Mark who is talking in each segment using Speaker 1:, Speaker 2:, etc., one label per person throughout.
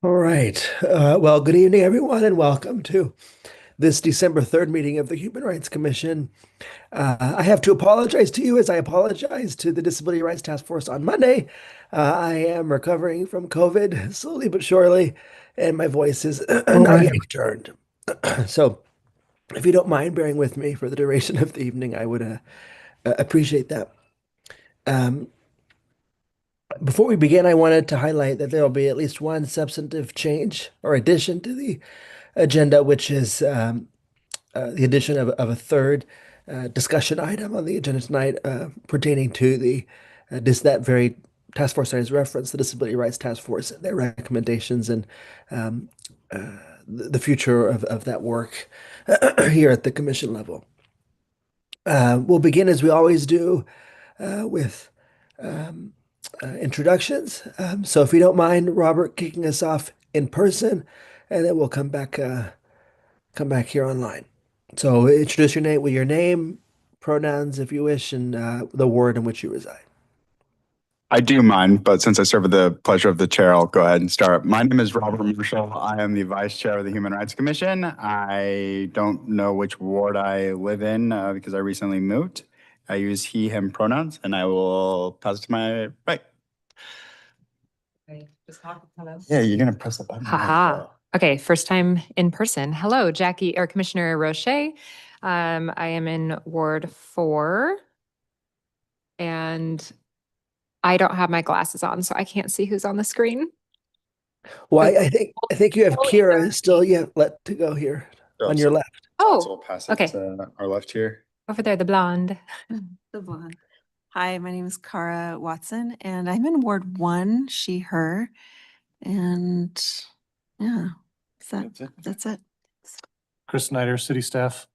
Speaker 1: All right. Well, good evening, everyone, and welcome to this December 3rd meeting of the Human Rights Commission. I have to apologize to you as I apologize to the Disability Rights Task Force on Monday. I am recovering from COVID slowly but surely, and my voice is
Speaker 2: All
Speaker 1: not
Speaker 2: right.
Speaker 1: yet returned. So, if you don't mind bearing with me for the duration of the evening, I would appreciate that. Um, Before we begin, I wanted to highlight that there will be at least one substantive change or addition to the agenda, which is the addition of a third discussion item on the agenda tonight pertaining to that very task force I just referenced, the Disability Rights Task Force, and their recommendations and um, the future of that work here at the commission level. We'll begin as we always do with introductions. So if you don't mind, Robert, kicking us off in person, and then we'll come back here online. So introduce your name with your name, pronouns if you wish, and the ward in which you reside.
Speaker 2: I do mind, but since I serve with the pleasure of the chair, I'll go ahead and start. My name is Robert Marshall. I am the vice chair of the Human Rights Commission. I don't know which ward I live in because I recently moved. I use he, him pronouns, and I will pass it to my right.
Speaker 3: Okay, just talk. Hello.
Speaker 2: Yeah, you're going to press the button.
Speaker 3: Haha. Okay, first time in person. Hello, Jackie or Commissioner Roche. I am in Ward 4 and I don't have my glasses on, so I can't see who's on the screen.
Speaker 1: Well,
Speaker 3: But
Speaker 1: I think you have
Speaker 3: we'll
Speaker 1: Kira
Speaker 3: either
Speaker 1: still
Speaker 3: be-
Speaker 1: yet let to go here
Speaker 2: Oh,
Speaker 1: on your
Speaker 2: so,
Speaker 1: left.
Speaker 2: so
Speaker 3: Oh,
Speaker 2: we'll pass it
Speaker 3: okay.
Speaker 2: to our left here.
Speaker 3: Over there, the blonde.
Speaker 4: The blonde. Hi, my name is Cara Watson, and I'm in Ward 1, she, her. And yeah, that's it.
Speaker 5: Chris Snyder, city staff.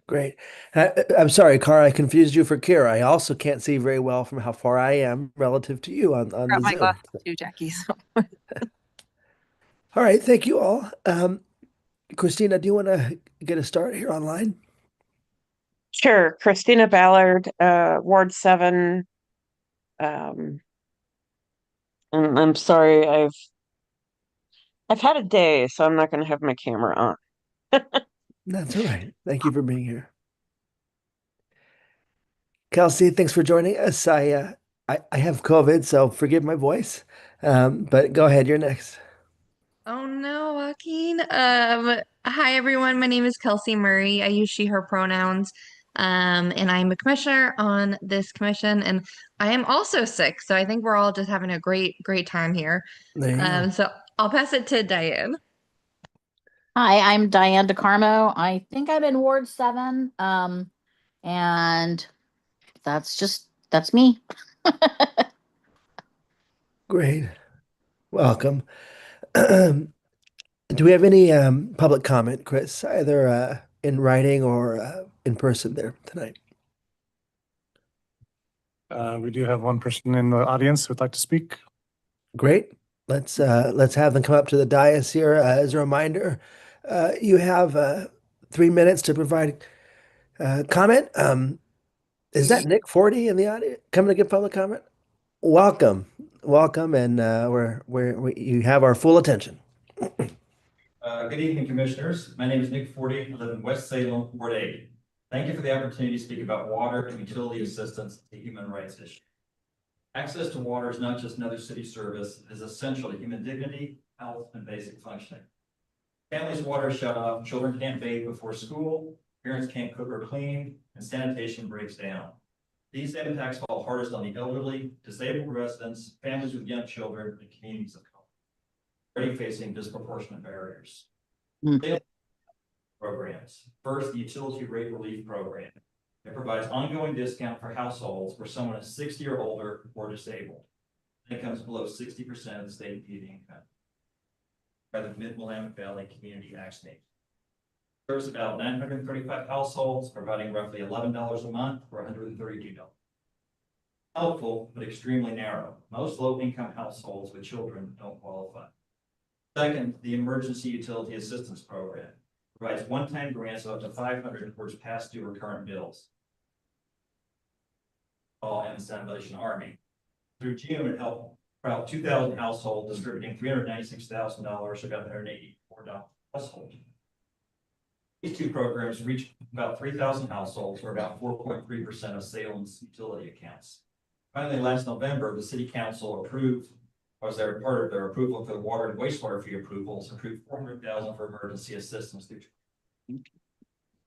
Speaker 1: Great. I'm sorry, Cara, I confused you for Kira. I also can't see very well from how far I am relative to you on the
Speaker 4: Got my
Speaker 1: Zoom.
Speaker 4: glasses too, Jackie. So.
Speaker 1: All right, thank you all. Christina, do you want to get a start here online?
Speaker 6: Sure. Christina Ballard, Ward 7. And I'm sorry, I've had a day, so I'm not going to have my camera on.
Speaker 1: That's all right. Thank you for being here. Kelsey, thanks for joining us. I have COVID, so forgive my voice. But go ahead, you're next.
Speaker 7: Oh no, Joaquin. Hi everyone. My name is Kelsey Murray. I use she, her pronouns. And I'm a commissioner on this commission, and I am also sick. So I think we're all just having a great time here.
Speaker 1: There you go.
Speaker 7: So I'll pass it to Diane.
Speaker 8: Hi, I'm Diane DeCarmo. I think I'm in Ward 7. And that's me.
Speaker 1: Great. Welcome. Do we have any public comment, Chris, either in writing or in person there tonight?
Speaker 5: We do have one person in the audience who would like to speak.
Speaker 1: Great. Let's have them come up to the dais here. As a reminder, you have 3 minutes to provide comment. Is that Nick Forty in the audience coming to give public comment? Welcome, welcome, and you have our full attention.
Speaker 9: Good evening, commissioners. My name is Nick Forty. I live in West Salem, Ward 8. Thank you for the opportunity to speak about water and utility assistance to human rights issues. Access to water is not just another city service. It is essential to human dignity, health, and basic functioning. Families' water is shut off, children can't bathe before school, parents can't cook or clean, and sanitation breaks down. These impacts fall hardest on the elderly, disabled residents, families with young children, and communities of color, already facing disproportionate barriers. Programs. First, the utility rate relief program. It provides ongoing discount for households where someone is 60 or older or disabled. It comes below 60% of the state median income by the Mid-Willamette Valley Community Action Agency. Serves about 935 households, providing roughly $11 a month for $132. Helpful, but extremely narrow. Most low-income households with children don't qualify. Second, the Emergency Utility Assistance Program provides one-time grants of up to $500 towards past due or current bills. All in the Salvation Army. Through June, it helped about 2,000 households, distributing $396,000, about $184 household. These two programs reach about 3,000 households, or about 4.3% of Salem's utility accounts. Finally, last November, the city council approved, or as they were part of their approval for the water and wastewater fee approvals, approved 400,000 for emergency assistance through.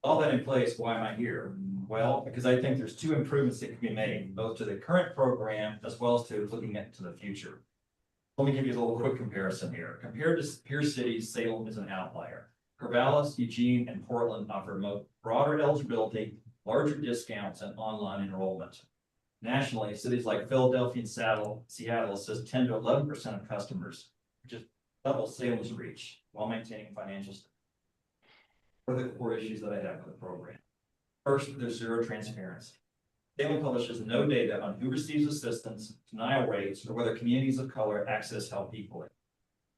Speaker 9: All that in place, why am I here? Well, because I think there's two improvements that can be made, both to the current program as well as to looking into the future. Let me give you a little quick comparison here. Compared to peer cities, Salem is an outlier. Corvallis, Eugene, and Portland offer broader eligibility, larger discounts, and online enrollment. Nationally, cities like Philadelphia and Seattle assist 10 to 11% of customers, which is double Salem's reach, while maintaining financial stability. What are the core issues that I have with the program? First, there's zero transparency. Salem publishes no data on who receives assistance, denial rates, or whether communities of color access help equally.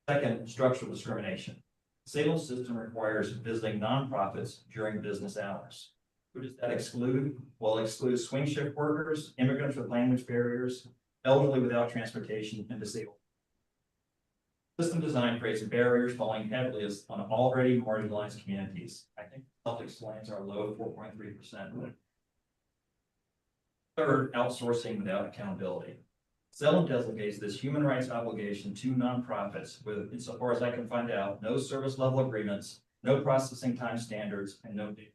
Speaker 9: Second, structural discrimination. Salem's system requires visiting nonprofits during business hours. Who does that exclude? Well, it excludes swing shift workers, immigrants with language barriers, elderly without transportation, and disabled. System design creates barriers falling heavily on already marginalized communities. I think self-explains our low 4.3%. Third, outsourcing without accountability. Salem delegates this human rights obligation to nonprofits with, insofar as I can find out, no service level agreements, no processing time standards, and no data.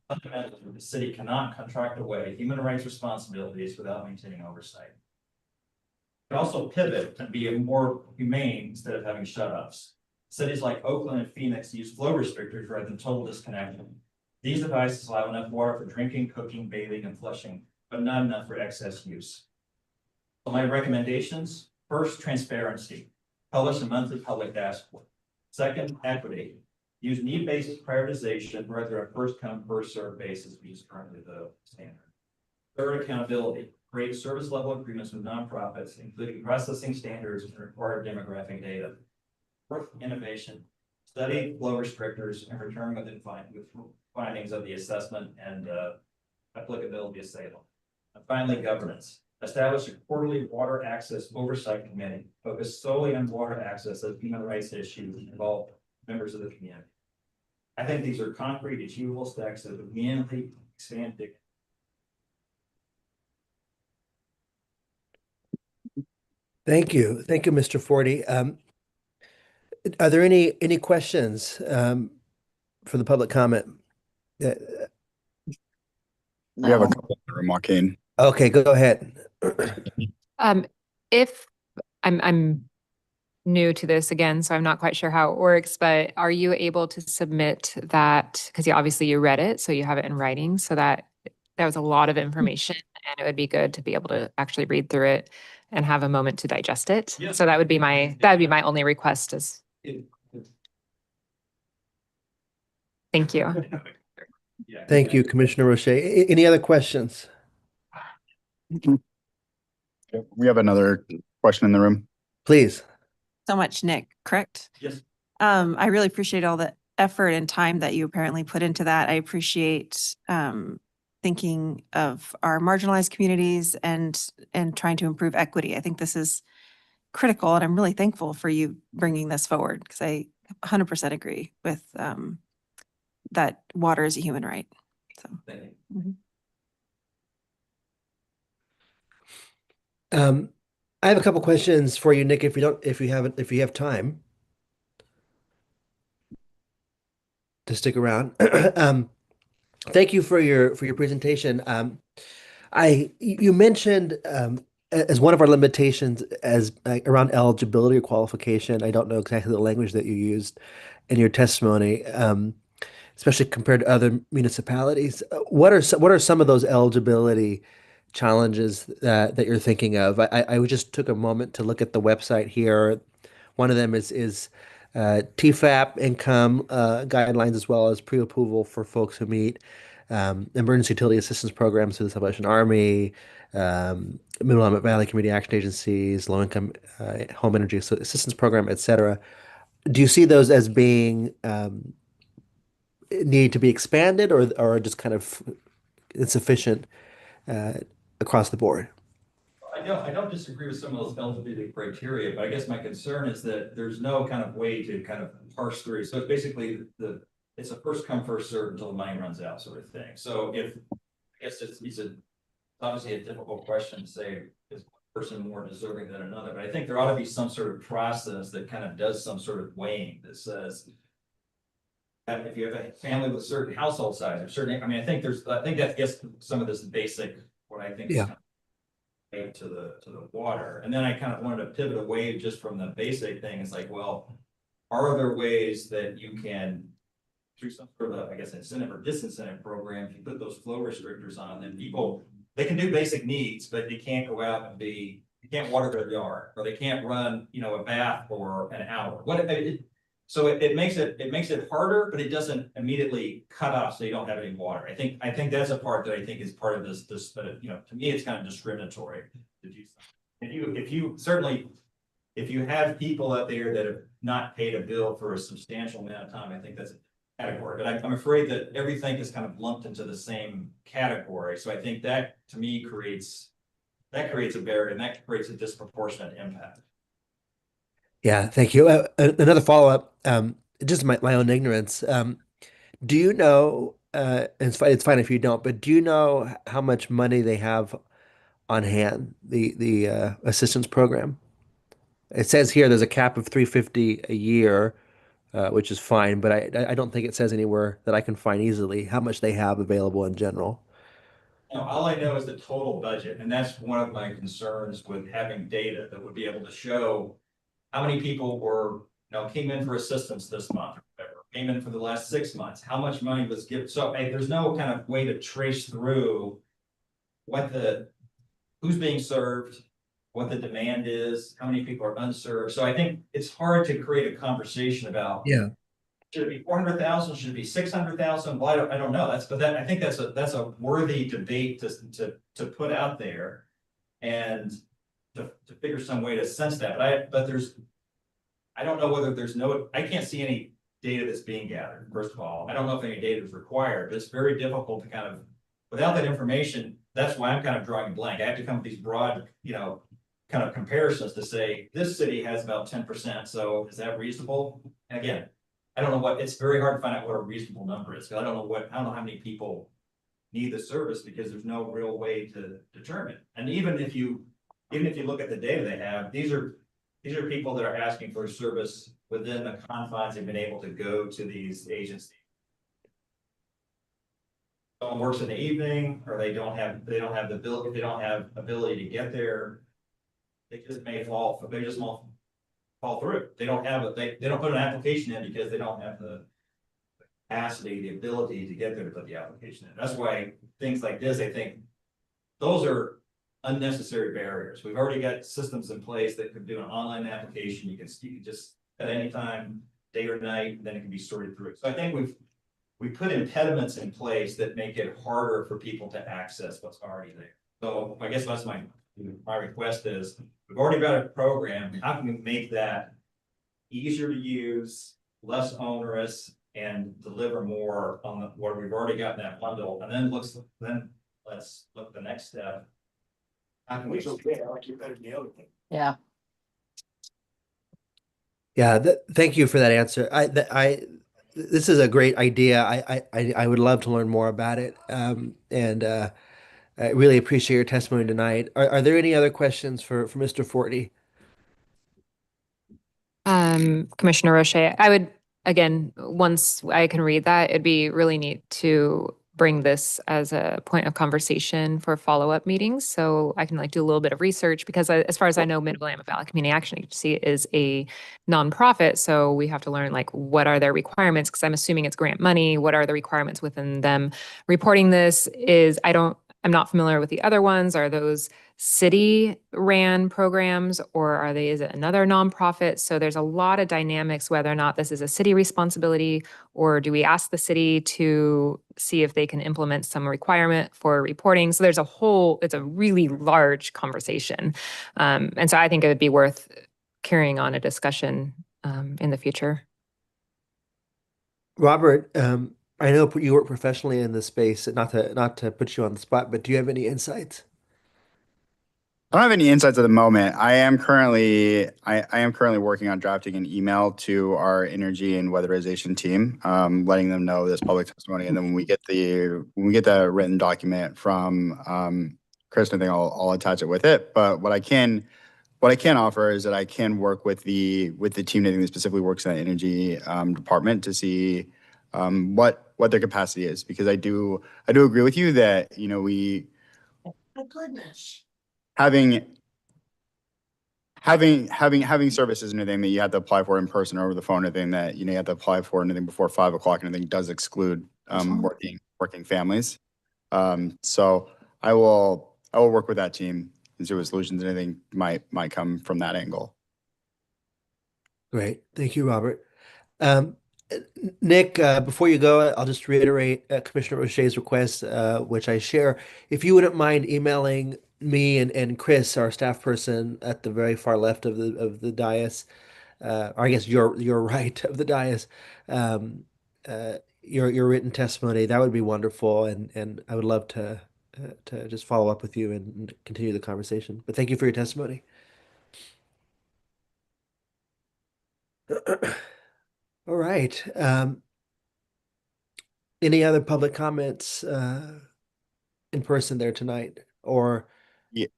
Speaker 9: Fundamentally, the city cannot contract away human rights responsibilities without maintaining oversight. It can also pivot and be more humane instead of having shut-offs. Cities like Oakland and Phoenix use flow restrictors rather than total disconnection. These devices allow enough water for drinking, cooking, bathing, and flushing, but not enough for excess use. So my recommendations: first, transparency. Publish a monthly public dashboard. Second, equity. Use need-based prioritization rather than a first-come, first-served basis, which is currently the standard. Third, accountability. Create service level agreements with nonprofits, including processing standards and required demographic data. Fourth, innovation. Study flow restrictors and return with findings of the assessment and applicability of Salem. And finally, governance. Establish a quarterly water access oversight committee focused solely on water access as human rights issues and involve members of the community. I think these are concrete, achievable steps that would meaningfully expand dignity.
Speaker 1: Thank you. Thank you, Mr. Forty. Are there any questions for the public comment?
Speaker 2: We have a
Speaker 8: No.
Speaker 2: couple in the room, Joaquin.
Speaker 1: Okay, go ahead.
Speaker 3: If I'm new to this again, so I'm not quite sure how it works, but are you able to submit that? Because obviously you read it, so you have it in writing, so that was a lot of information, and it would be good to be able to actually read through it and have a moment to digest it.
Speaker 9: Yeah.
Speaker 3: So that would be my only request is, thank you.
Speaker 9: Yeah.
Speaker 1: Thank you, Commissioner Roche. Any other questions?
Speaker 2: We have another question in the room.
Speaker 1: Please.
Speaker 4: So much, Nick, correct?
Speaker 9: Yes.
Speaker 4: I really appreciate all the effort and time that you apparently put into that. I appreciate thinking of our marginalized communities and trying to improve equity. I think this is critical, and I'm really thankful for you bringing this forward because I 100% agree with that water is a human right. So.
Speaker 9: Thank you.
Speaker 1: I have a couple questions for you, Nick, if you have time to stick around. Thank you for your presentation. You mentioned as one of our limitations as around eligibility or qualification. I don't know exactly the language that you used in your testimony, especially compared to other municipalities. What are some of those eligibility challenges that you're thinking of? I just took a moment to look at the website here. One of them is TFAP income guidelines, as well as pre-approval for folks who meet emergency utility assistance programs through the Salvation Army, Middle Valley Community Action Agencies, low-income home energy assistance program, etc. Do you see those as being need to be expanded, or just kind of insufficient across the board?
Speaker 9: I don't disagree with some of those eligibility criteria, but I guess my concern is that there's no kind of way to kind of parse through. So it's basically it's a first come, first served until the money runs out sort of thing. So I guess it's obviously a difficult question to say, is one person more deserving than another? But I think there ought to be some sort of process that kind of does some sort of weighing that says, if you have a family with certain household size or certain, I mean, I think that gets some of this basic, what I think is
Speaker 1: Yeah.
Speaker 9: kind of to the water. And then I kind of wanted to pivot away just from the basic thing. It's like, well, are there ways that you can, through some sort of, I guess, incentive or disincentive program, if you put those flow restrictors on, then people, they can do basic needs, but they can't go out and you can't water their yard, or they can't run, a bath for an hour. So it makes it harder, but it doesn't immediately cut off so you don't have any water. I think that's a part that I think is part of this, to me, it's kind of discriminatory to do something. If you have people out there that have not paid a bill for a substantial amount of time, I think that's a category. But I'm afraid that everything is kind of lumped into the same category. So I think that, to me, creates a barrier, and that creates a disproportionate impact.
Speaker 1: Yeah, thank you. Another follow-up, just my own ignorance. Do you know, and it's fine if you don't, but do you know how much money they have on hand, the assistance program? It says here there's a cap of 350 a year, which is fine, but I don't think it says anywhere that I can find easily how much they have available in general.
Speaker 9: Now, all I know is the total budget, and that's one of my concerns with having data that would be able to show how many people came in for assistance this month, or whatever, came in for the last 6 months, how much money was given. So there's no kind of way to trace through who's being served, what the demand is, how many people are unserved. So I think it's hard to create a conversation about,
Speaker 1: Yeah.
Speaker 9: should it be 400,000? Should it be 600,000? Well, I don't know. I think that's a worthy debate to put out there, and to figure some way to sense that. But I don't know whether I can't see any data that's being gathered, first of all. I don't know if any data is required, but it's very difficult to kind of, without that information, that's why I'm kind of drawing a blank. I have to come up with these broad, kind of comparisons to say, this city has about 10%, so is that reasonable? And again, I don't know it's very hard to find out what a reasonable number is, because I don't know how many people need the service, because there's no real way to determine. And even if you look at the data they have, these are people that are asking for service within the confines they've been able to go to these agencies. Someone works in the evening, or they don't have the ability, if they don't have ability to get there, they just fall through. They don't put an application in because they don't have the capacity, the ability to get there to put the application in. That's why things like this, I think, those are unnecessary barriers. We've already got systems in place that could do an online application. You can just at any time, day or night, then it can be sorted through. So I think we put impediments in place that make it harder for people to access what's already there. So I guess that's my request is, we've already got a program. How can we make that easier to use, less onerous, and deliver more on what we've already got in that bundle? And then let's look at the next step. How can we?
Speaker 10: Okay, I like you better than the other thing.
Speaker 8: Yeah.
Speaker 1: Yeah, thank you for that answer. This is a great idea. I would love to learn more about it. And I really appreciate your testimony tonight. Are there any other questions for Mr. Fortney?
Speaker 3: Commissioner Roche, I would, again, once I can read that, it'd be really neat to bring this as a point of conversation for follow-up meetings. So I can do a little bit of research, because as far as I know, Mid-Willamette Valley Community Action Agency is a nonprofit. So we have to learn what are their requirements, because I'm assuming it's grant money. What are the requirements within them? Reporting this I'm not familiar with the other ones. Are those city-ran programs, or is it another nonprofit? So there's a lot of dynamics whether or not this is a city responsibility, or do we ask the city to see if they can implement some requirement for reporting? So it's a really large conversation. And so I think it would be worth carrying on a discussion in the future.
Speaker 1: Robert, I know you work professionally in this space, not to put you on the spot, but do you have any insights?
Speaker 2: I don't have any insights at the moment. I am currently working on drafting an email to our energy and weatherization team, letting them know this public testimony. And then when we get the written document from Chris, I think I'll attach it with it. But what I can offer is that I can work with the team that specifically works in the energy department to see what their capacity is, because I do agree with you that, you know,
Speaker 8: Oh, goodness.
Speaker 2: having services and anything that you have to apply for in person or over the phone, anything that, you know, you have to apply for anything before 5 o'clock, and anything does exclude working families. So I will work with that team and see what solutions and anything might come from that angle.
Speaker 1: Great. Thank you, Robert. Nick, before you go, I'll just reiterate Commissioner O'Shea's request, which I share. If you wouldn't mind emailing me and Chris, our staff person at the very far left of the dais, or I guess your right of the dais, your written testimony, that would be wonderful, and I would love to just follow up with you and continue the conversation. But thank you for your testimony. All right. Any other public comments in person there tonight? Or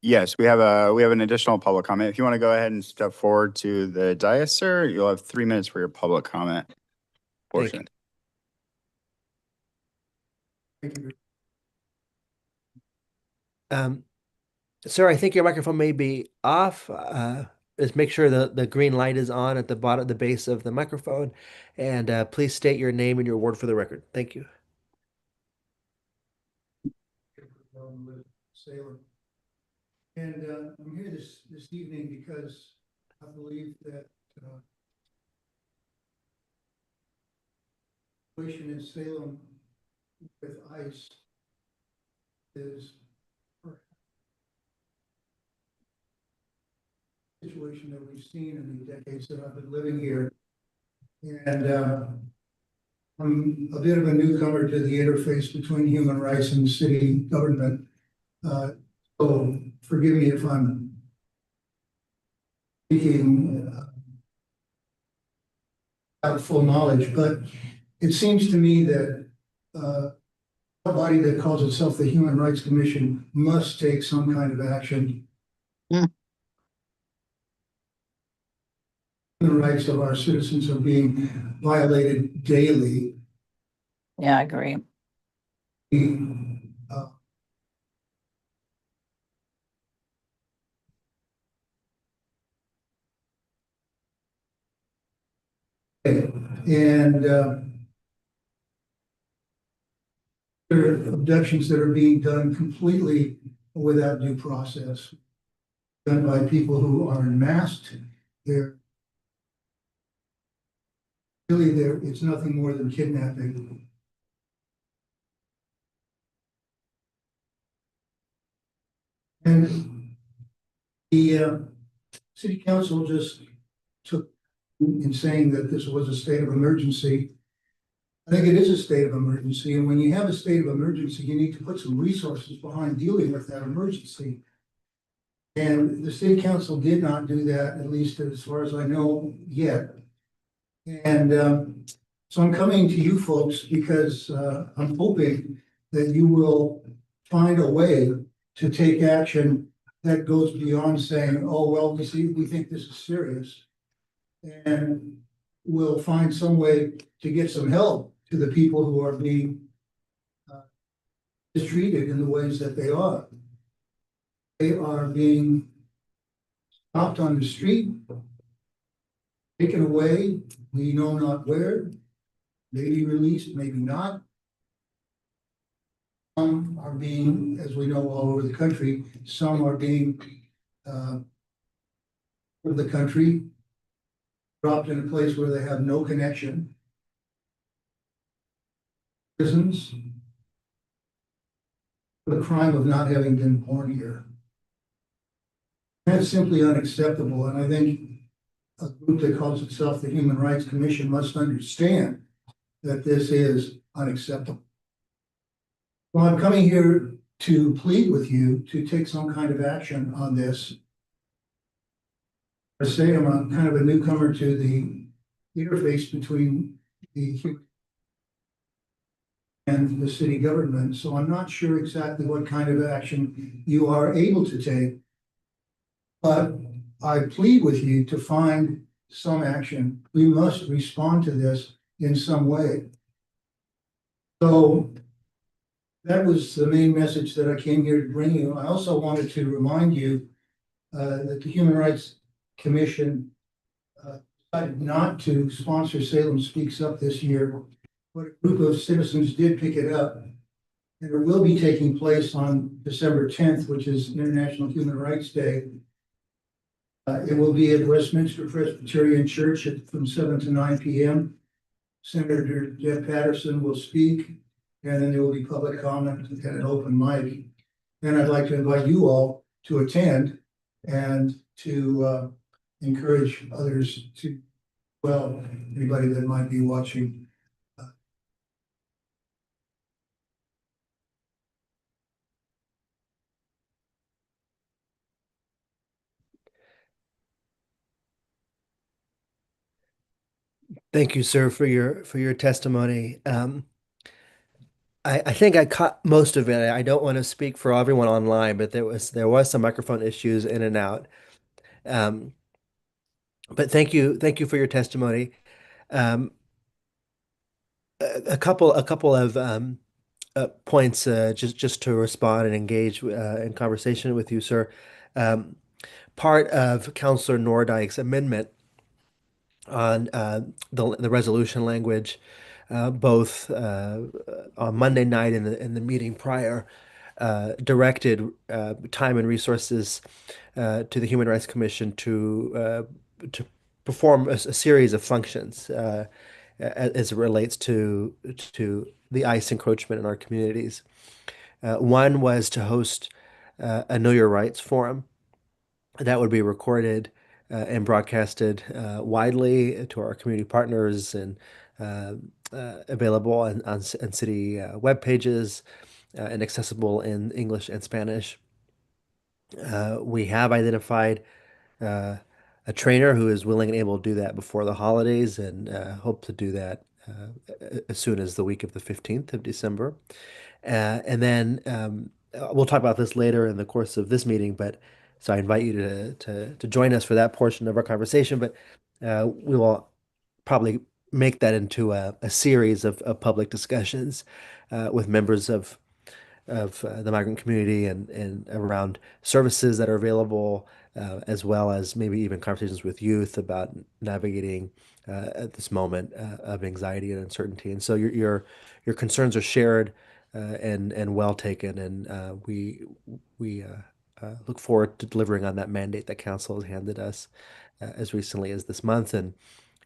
Speaker 2: Yes, we have an additional public comment. If you want to go ahead and step forward to the dais, sir, you'll have 3 minutes for your public comment portion.
Speaker 1: Thank you. Sir, I think your microphone may be off. Just make sure the green light is on at the bottom, the base of the microphone, and please state your name and your ward for the record. Thank you.
Speaker 10: Salem. And I'm here this evening because I believe that situation in Salem with ICE is a situation that we've seen in the decades that I've been living here. And I'm a bit of a newcomer to the interface between human rights and city government. So forgive me if I'm speaking out of full knowledge, but it seems to me that a body that calls itself the Human Rights Commission must take some kind of action.
Speaker 8: Mm.
Speaker 10: The rights of our citizens are being violated daily.
Speaker 8: Yeah, I agree.
Speaker 10: And there are abductions that are being done completely without due process, done by people who are masked. They're really it's nothing more than kidnapping. And the city council just took in saying that this was a state of emergency. I think it is a state of emergency, and when you have a state of emergency, you need to put some resources behind dealing with that emergency. And the city council did not do that, at least as far as I know yet. And so I'm coming to you folks because I'm hoping that you will find a way to take action that goes beyond saying, oh, well, we think this is serious. And we'll find some way to get some help to the people who are being mistreated in the ways that they are. They are being stopped on the street, taken away, we know not where, maybe released, maybe not. Some are being, as we know, all over the country, some are being of the country, dropped in a place where they have no connection. Prisons, for the crime of not having been born here. That's simply unacceptable, and I think a group that calls itself the Human Rights Commission must understand that this is unacceptable. Well, I'm coming here to plead with you to take some kind of action on this. I say I'm a kind of a newcomer to the interface between the and the city government, so I'm not sure exactly what kind of action you are able to take. But I plead with you to find some action. We must respond to this in some way. So that was the main message that I came here to bring you. I also wanted to remind you that the Human Rights Commission decided not to sponsor Salem Speaks Up this year, but a group of citizens did pick it up. And it will be taking place on December 10th, which is International Human Rights Day. It will be at Westminster Presbyterian Church from 7 to 9 p.m. Senator Jeff Patterson will speak, and then there will be public comment and an open mic. And I'd like to invite you all to attend and to encourage others to, well, anybody that might be watching.
Speaker 1: Thank you, sir, for your testimony. I think I caught most of it. I don't want to speak for everyone online, but there was some microphone issues in and out. But thank you for your testimony. A couple of points just to respond and engage in conversation with you, sir. Part of Councillor Nordike's amendment on the resolution language, both on Monday night and in the meeting prior, directed time and resources to the Human Rights Commission to perform a series of functions as it relates to the ICE encroachment in our communities. One was to host a Know Your Rights forum that would be recorded and broadcasted widely to our community partners and available on city web pages and accessible in English and Spanish. We have identified a trainer who is willing and able to do that before the holidays and hope to do that as soon as the week of the 15th of December. And then we'll talk about this later in the course of this meeting, but so I invite you to join us for that portion of our conversation. But we will probably make that into a series of public discussions with members of the migrant community and around services that are available, as well as maybe even conversations with youth about navigating at this moment of anxiety and uncertainty. And so your concerns are shared and well taken, and we look forward to delivering on that mandate that council has handed us as recently as this month, and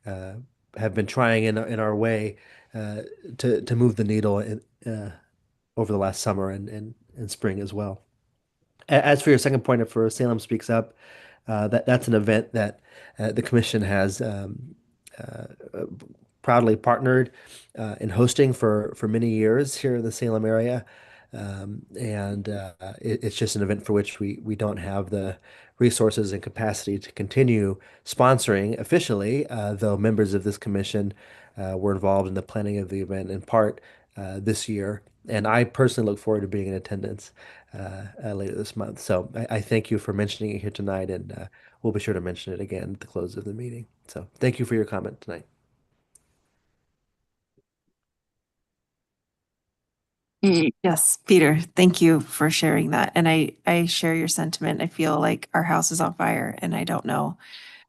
Speaker 1: have been trying in our way to move the needle over the last summer and spring as well. As for your second point for Salem Speaks Up, that's an event that the commission has proudly partnered in hosting for many years here in the Salem area. It's just an event for which we don't have the resources and capacity to continue sponsoring officially, though members of this commission were involved in the planning of the event in part this year. And I personally look forward to being in attendance later this month. So I thank you for mentioning it here tonight, and we'll be sure to mention it again at the close of the meeting. So thank you for your comment tonight.
Speaker 4: Yes, Peter, thank you for sharing that. And I share your sentiment. I feel like our house is on fire and I don't know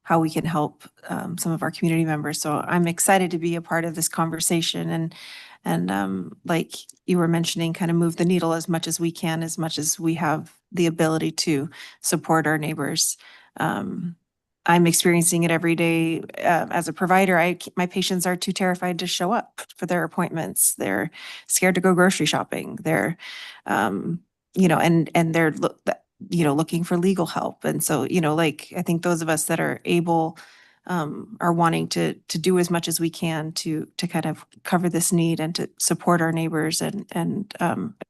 Speaker 4: how we can help some of our community members. So I'm excited to be a part of this conversation and like you were mentioning, kind of move the needle as much as we can, as much as we have the ability to support our neighbors. I'm experiencing it every day as a provider. My patients are too terrified to show up for their appointments. They're scared to go grocery shopping. They're, and they're looking for legal help. And so, like, I think those of us that are able are wanting to do as much as we can to kind of cover this need and to support our neighbors and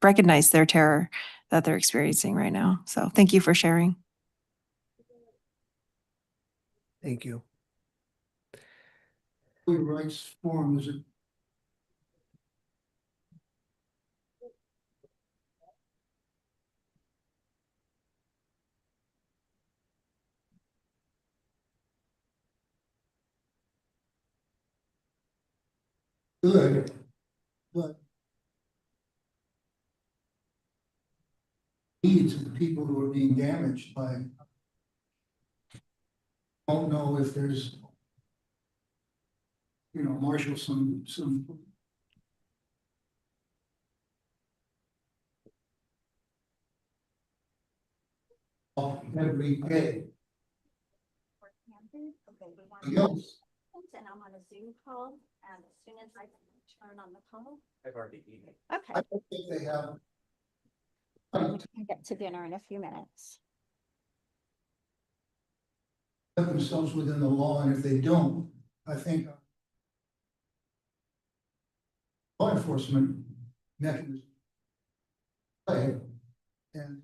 Speaker 4: recognize their terror that they're experiencing right now. So thank you for sharing.
Speaker 1: Thank you.
Speaker 10: Employee rights forum, is it? Good, but needs of the people who are being damaged by, don't know if there's, marshal some every day. Yes.
Speaker 11: And I'm on a Zoom call, and as soon as I turn on the call.
Speaker 9: I've already eaten.
Speaker 11: Okay,
Speaker 10: I don't think they have.
Speaker 11: I get to dinner in a few minutes.
Speaker 10: Put themselves within the law, and if they don't, I think law enforcement mechanism. Right. And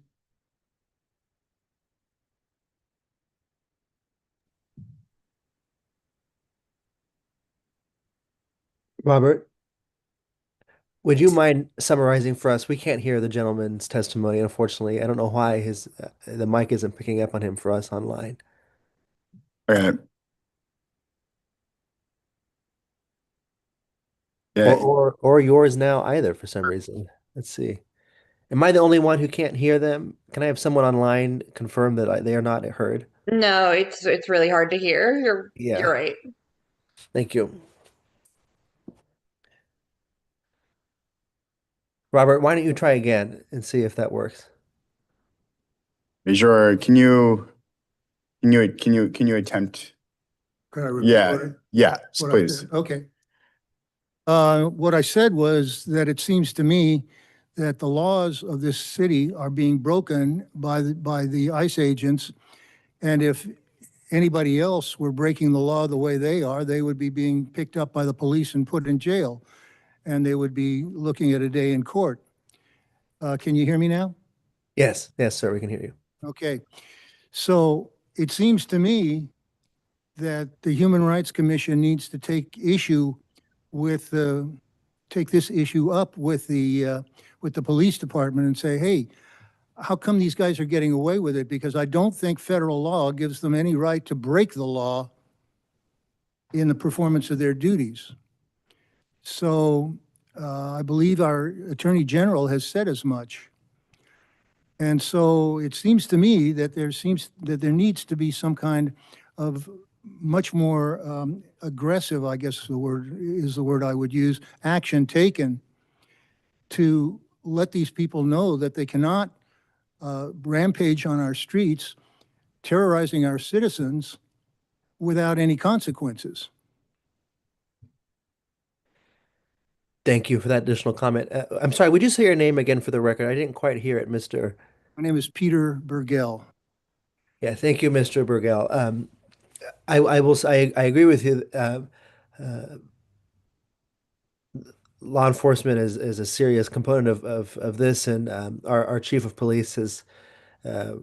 Speaker 1: Robert, would you mind summarizing for us? We can't hear the gentleman's testimony, unfortunately. I don't know why the mic isn't picking up on him for us online.
Speaker 2: Okay.
Speaker 1: Or,
Speaker 2: Yeah,
Speaker 1: or yours now either for some reason. Let's see. Am I the only one who can't hear them? Can I have someone online confirm that they are not heard?
Speaker 7: No, it's really hard to hear.
Speaker 1: Yeah.
Speaker 7: You're right.
Speaker 1: Thank you. Robert, why don't you try again and see if that works?
Speaker 2: sure. Can you attempt?
Speaker 10: can I repeat
Speaker 2: Yeah,
Speaker 10: what I-
Speaker 2: yeah,
Speaker 10: what I
Speaker 2: please.
Speaker 10: said? Okay. What I said was that it seems to me that the laws of this city are being broken by the ICE agents. And if anybody else were breaking the law the way they are, they would be being picked up by the police and put in jail. And they would be looking at a day in court. Can you hear me now?
Speaker 1: Yes, yes, sir, we can hear you.
Speaker 10: Okay. So it seems to me that the Human Rights Commission needs to take this issue up with the police department and say, hey, how come these guys are getting away with it? Because I don't think federal law gives them any right to break the law in the performance of their duties. So I believe our Attorney General has said as much. And so it seems to me that there needs to be some kind of much more aggressive, I guess the word I would use, action taken to let these people know that they cannot rampage on our streets, terrorizing our citizens without any consequences.
Speaker 1: Thank you for that additional comment. I'm sorry, would you say your name again for the record? I didn't quite hear it, Mr.
Speaker 10: My name is Peter Burgell.
Speaker 1: Yeah, thank you, Mr. Burgell. I will say I agree with you. Law enforcement is a serious component of this, and our chief of police has uh,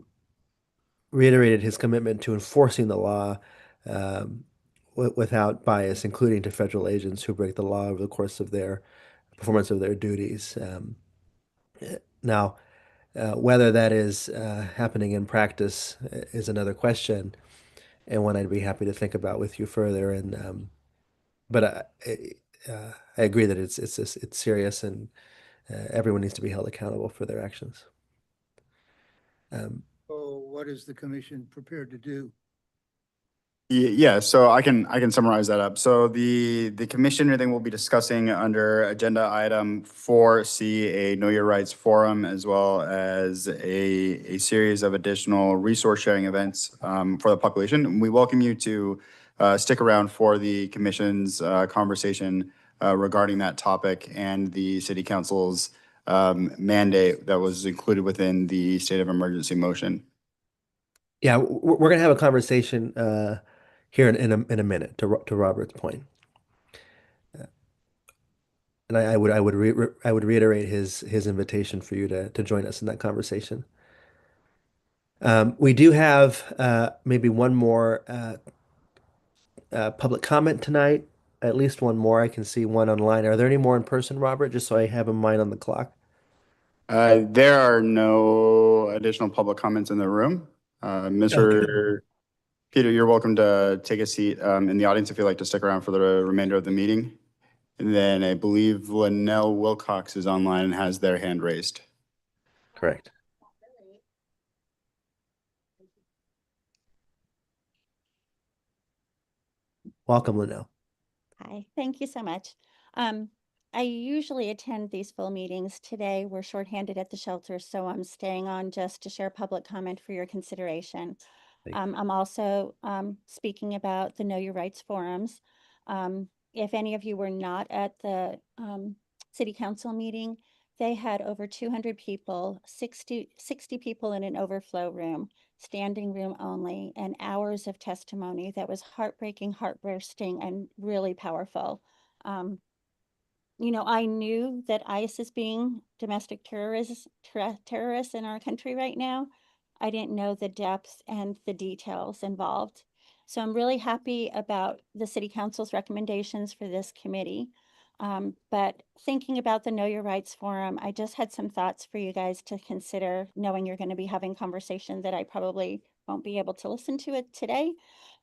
Speaker 1: reiterated his commitment to enforcing the law without bias, including to federal agents who break the law over the course of their performance of their duties. Now, whether that is happening in practice is another question, and one I'd be happy to think about with you further. And but I agree that it's serious, and everyone needs to be held accountable for their actions.
Speaker 10: So what is the commission prepared to do?
Speaker 2: Yeah, so I can summarize that up. So the commission, I think we'll be discussing under agenda item 4C, a Know Your Rights forum, as well as a series of additional resource sharing events for the population. We welcome you to stick around for the commission's conversation regarding that topic and the city council's mandate that was included within the state of emergency motion.
Speaker 1: Yeah, we're going to have a conversation here in a minute to Robert's point. And I would reiterate his invitation for you to join us in that conversation. We do have maybe one more public comment tonight. At least one more. I can see one online. Are there any more in person, Robert? Just so I have a mind on the clock.
Speaker 2: There are no additional public comments in the room. Mr. Peter, you're welcome to take a seat in the audience if you'd like to stick around for the remainder of the meeting. And then I believe Linnell Wilcox is online and has their hand raised.
Speaker 1: Correct. Welcome, Linnell.
Speaker 11: Hi, thank you so much. I usually attend these full meetings. Today, we're shorthanded at the shelter, so I'm staying on just to share public comment for your consideration. I'm also speaking about the Know Your Rights forums. If any of you were not at the city council meeting, they had over 200 people, 60 people in an overflow room, standing room only, and hours of testimony that was heartbreaking, heart-bursting, and really powerful. You know, I knew that ICE is being domestic terrorists in our country right now. I didn't know the depth and the details involved. So I'm really happy about the city council's recommendations for this committee. But thinking about the Know Your Rights Forum, I just had some thoughts for you guys to consider, knowing you're going to be having conversation that I probably won't be able to listen to it today.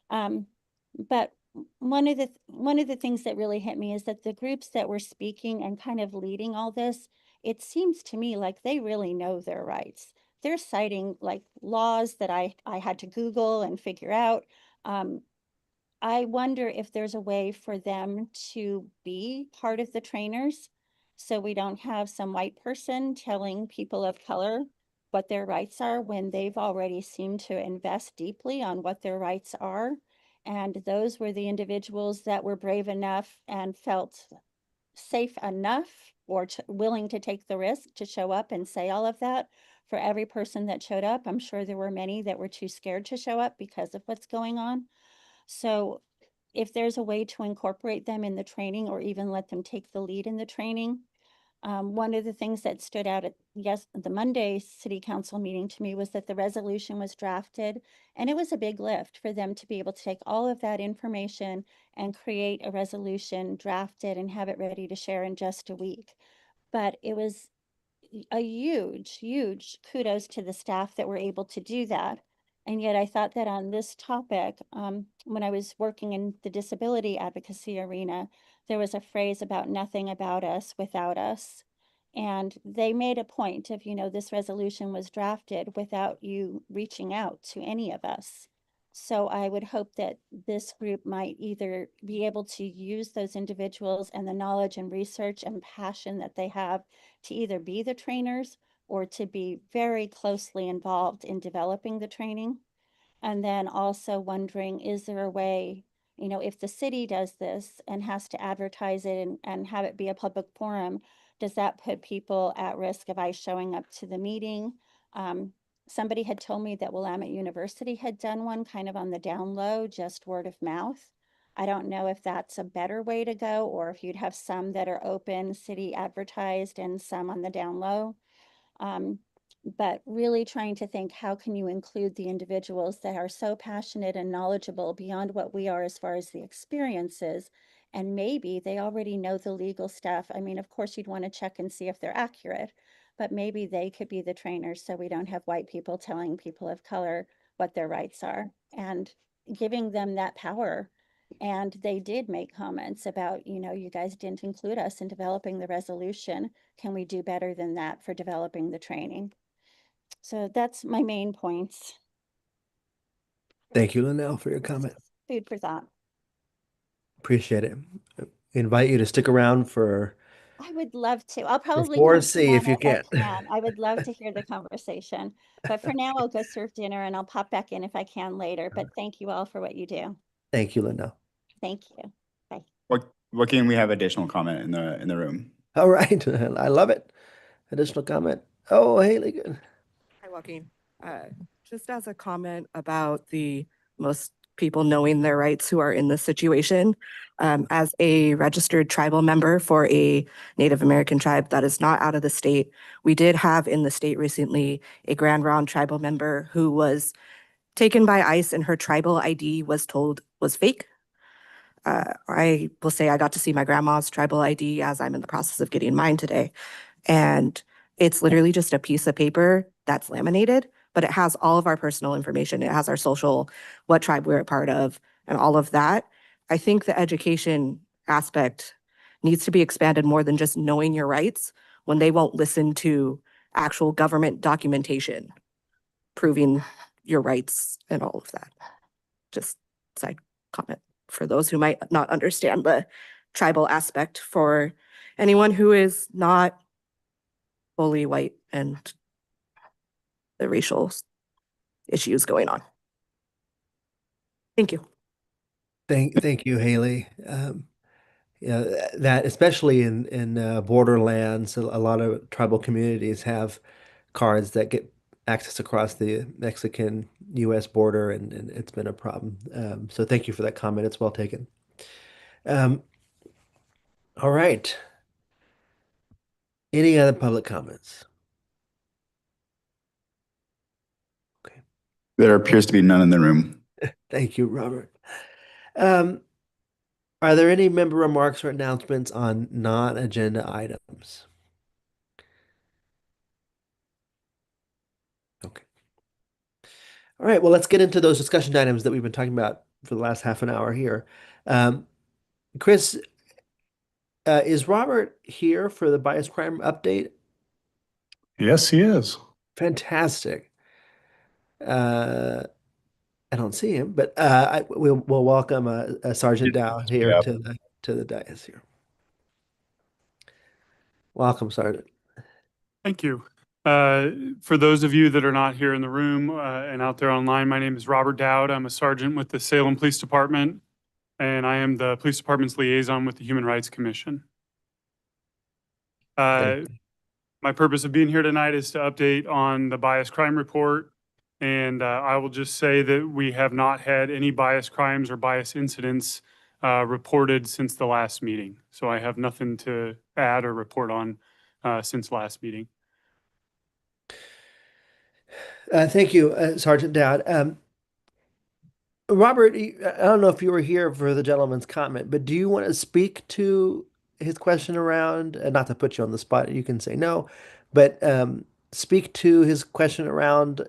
Speaker 11: But one of the things that really hit me is that the groups that were speaking and kind of leading all this, it seems to me like they really know their rights. They're citing like laws that I had to Google and figure out. I wonder if there's a way for them to be part of the trainers, so we don't have some white person telling people of color what their rights are when they've already seemed to invest deeply on what their rights are. And those were the individuals that were brave enough and felt safe enough or willing to take the risk to show up and say all of that. For every person that showed up, I'm sure there were many that were too scared to show up because of what's going on. So if there's a way to incorporate them in the training or even let them take the lead in the training. One of the things that stood out at the Monday city council meeting to me was that the resolution was drafted, and it was a big lift for them to be able to take all of that information and create a resolution, draft it, and have it ready to share in just a week. But it was a huge kudos to the staff that were able to do that. And yet I thought that on this topic, when I was working in the disability advocacy arena, there was a phrase about nothing about us without us. And they made a point of, you know, this resolution was drafted without you reaching out to any of us. So I would hope that this group might either be able to use those individuals and the knowledge and research and passion that they have to either be the trainers or to be very closely involved in developing the training. And then also wondering, is there a way, you know, if the city does this and has to advertise it and have it be a public forum, does that put people at risk of ICE showing up to the meeting? Somebody had told me that Willamette University had done one kind of on the down low, just word of mouth. I don't know if that's a better way to go, or if you'd have some that are open, city advertised, and some on the down low. But really trying to think, how can you include the individuals that are so passionate and knowledgeable beyond what we are as far as the experiences, and maybe they already know the legal stuff. I mean, of course, you'd want to check and see if they're accurate, but maybe they could be the trainers so we don't have white people telling people of color what their rights are and giving them that power. And they did make comments about, you know, you guys didn't include us in developing the resolution. Can we do better than that for developing the training? So that's my main points.
Speaker 1: Thank you, Linnell, for your comment.
Speaker 11: Food for thought.
Speaker 1: Appreciate it. Invite you to stick around for
Speaker 11: I would love to. I'll probably
Speaker 1: Or
Speaker 11: come
Speaker 1: C if you
Speaker 11: tomorrow
Speaker 1: can.
Speaker 11: I would love to hear the conversation. But for now, I'll go serve dinner and I'll pop back in if I can later. But thank you all for what you do.
Speaker 1: Thank you, Linnell.
Speaker 11: Thank you. Bye.
Speaker 2: Joaquin, we have additional comment in the room.
Speaker 1: All right. I love it. Additional comment. Oh, Haley, good.
Speaker 12: Hi, Joaquin. Just as a comment about the most people knowing their rights who are in this situation,
Speaker 13: As a registered tribal member for a Native American tribe that is not out of the state, we did have in the state recently a Grand Ronde tribal member who was taken by ICE and her tribal ID was told was fake. I will say I got to see my grandma's tribal ID as I'm in the process of getting mine today. And it's literally just a piece of paper that's laminated, but it has all of our personal information. It has our social, what tribe we're a part of, and all of that. I think the education aspect needs to be expanded more than just knowing your rights when they won't listen to actual government documentation proving your rights and all of that. Just side comment for those who might not understand the tribal aspect for anyone who is not fully white and the racial issues going on. Thank you.
Speaker 1: Thank you, Haley. Yeah, that especially in borderlands, a lot of tribal communities have cards that get access across the Mexican-U.S. border, and it's been a problem. So thank you for that comment. It's well taken. Um, all right. Any other public comments?
Speaker 2: There appears to be none in the room.
Speaker 1: Thank you, Robert. Are there any member remarks or announcements on non-agenda items? Okay. All right, well, let's get into those discussion items that we've been talking about for the last half an hour here. Chris, is Robert here for the bias crime update?
Speaker 5: Yes, he is.
Speaker 1: Fantastic. I don't see him, but we'll welcome Sergeant Dow here
Speaker 2: Yep.
Speaker 1: to the dais here. Welcome, Sergeant.
Speaker 14: Thank you. For those of you that are not here in the room and out there online, my name is Robert Dowd. I'm a sergeant with the Salem Police Department, and I am the police department's liaison with the Human Rights Commission. My purpose of being here tonight is to update on the bias crime report. And I will just say that we have not had any bias crimes or bias incidents reported since the last meeting. So I have nothing to add or report on since last meeting.
Speaker 1: Thank you, Sergeant Dowd. Robert, I don't know if you were here for the gentleman's comment, but do you want to speak to his question around, not to put you on the spot, you can say no, but speak to his question around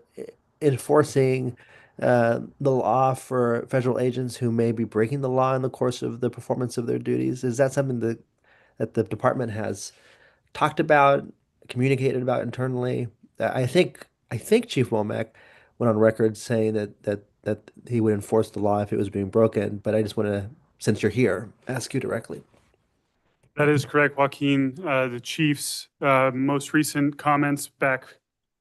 Speaker 1: enforcing the law for federal agents who may be breaking the law in the course of the performance of their duties? Is that something that the department has talked about, communicated about internally? I think Chief Womack went on record saying that he would enforce the law if it was being broken, but I just want to, since you're here, ask you directly.
Speaker 14: That is correct, Joaquin. The chief's most recent comments back